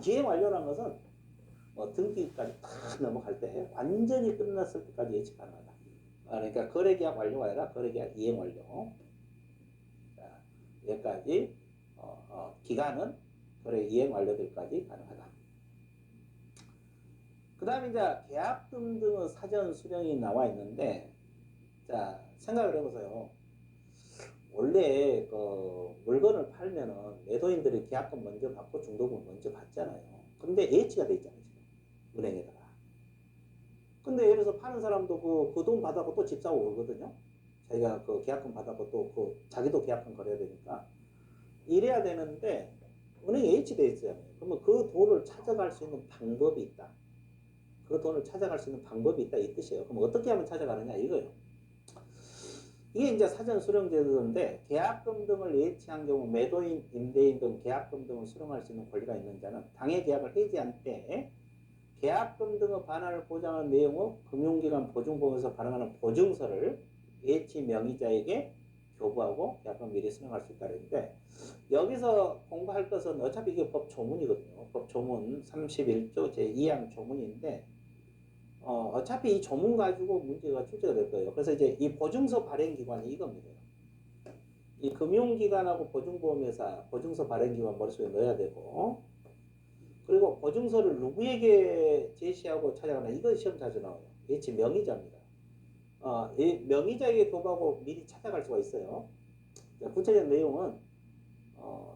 이행 완료라는 것은 등기까지 다 넘어갈 때 완전히 끝났을 때까지 예측 가능하다. 그러니까 거래계약 완료가 아니라 거래계약 이행 완료. 자, 여기까지 기간은 거래 이행 완료될까지 가능하다. 그 다음에 이제 계약금 등의 사전 수령이 나와 있는데 자 생각을 해보세요. 원래 그 물건을 팔면은 매도인들이 계약금 먼저 받고 중도금 먼저 받잖아요. 근데 H가 돼 있잖아요. 지금 은행에다가. 근데 예를 들어서 파는 사람도 그 돈 받아고 또 집 사고 오거든요. 자기가 그 계약금 받아고 또 그 자기도 계약금 걸어야 되니까 이래야 되는데 은행에 H 돼 있어요. 그러면 그 돈을 찾아갈 수 있는 방법이 있다. 그 돈을 찾아갈 수 있는 방법이 있다 이 뜻이에요. 그럼 어떻게 하면 찾아가느냐 이거예요. 이게 이제 사전 수령 제도인데 계약금 등을 예치한 경우 매도인, 임대인 등 계약금 등을 수령할 수 있는 권리가 있는 자는 당해 계약을 해지한 때 계약금 등의 반환을 보장한 내용의 금융기관 보증보험에서 발행하는 보증서를 예치 명의자에게 교부하고 계약금 미리 수령할 수 있다 그랬는데 여기서 공부할 것은 어차피 이게 법 조문이거든요. 법 조문 31조 제2항 조문인데 어차피 이 조문 가지고 문제가 출제가 될 거예요. 그래서 이제 이 보증서 발행기관이 이겁니다. 이 금융기관하고 보증보험회사 보증서 발행기관 머릿속에 넣어야 되고 그리고 보증서를 누구에게 제시하고 찾아가나 이거 시험 자주 나와요. H 명의자입니다. 이 명의자에게 교부하고 미리 찾아갈 수가 있어요. 구체적인 내용은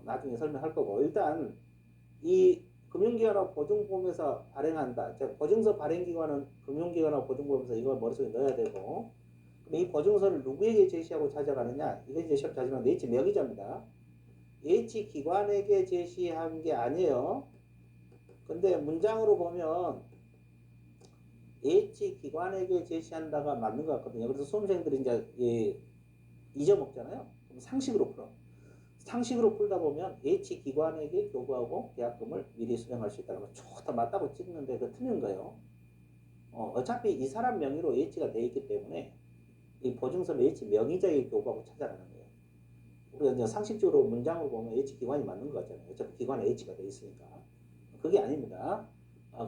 나중에 설명할 거고 일단 이 금융기관하고 보증보험회사 발행한다. 보증서 발행기관은 금융기관하고 보증보험회사 이걸 머릿속에 넣어야 되고 그럼 이 보증서를 누구에게 제시하고 찾아가느냐 이거 이제 시험 자주만 H 명의자입니다. H 기관에게 제시한 게 아니에요. 근데 문장으로 보면 H 기관에게 제시한다가 맞는 것 같거든요. 그래서 수험생들이 이제 잊어먹잖아요. 그럼 상식으로 풀어. 상식으로 풀다 보면 H 기관에게 교부하고 계약금을 미리 수령할 수 있다면 좋다 맞다고 찍는데 그 틀린 거예요. 어차피 이 사람 명의로 H가 돼 있기 때문에 이 보증서는 H 명의자에게 교부하고 찾아가는 거예요. 우리가 이제 상식적으로 문장으로 보면 H 기관이 맞는 거 같잖아요. 어차피 기관에 H가 돼 있으니까. 그게 아닙니다.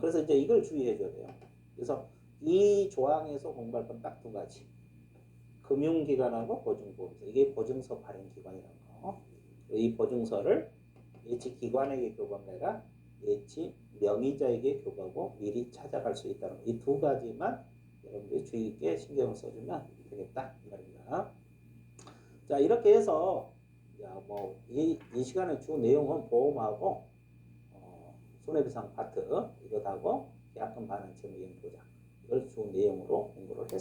그래서 이제 이걸 주의해 줘야 돼요. 그래서 이 조항에서 공부할 건 딱 두 가지. 금융기관하고 보증보험사. 이게 보증서 발행기관이라는 거. 이 보증서를 H 기관에게 교부한 게 아니라 H 명의자에게 교부하고 미리 찾아갈 수 있다는 이 두 가지만 여러분들이 주의 있게 신경을 써주면 되겠다 이 말입니다. 자, 이렇게 해서 이 시간에 주 내용은 보험하고 손해배상 파트 이것하고 계약금 반환 채무 이행 보장 이걸 주 내용으로 공부를 했습니다.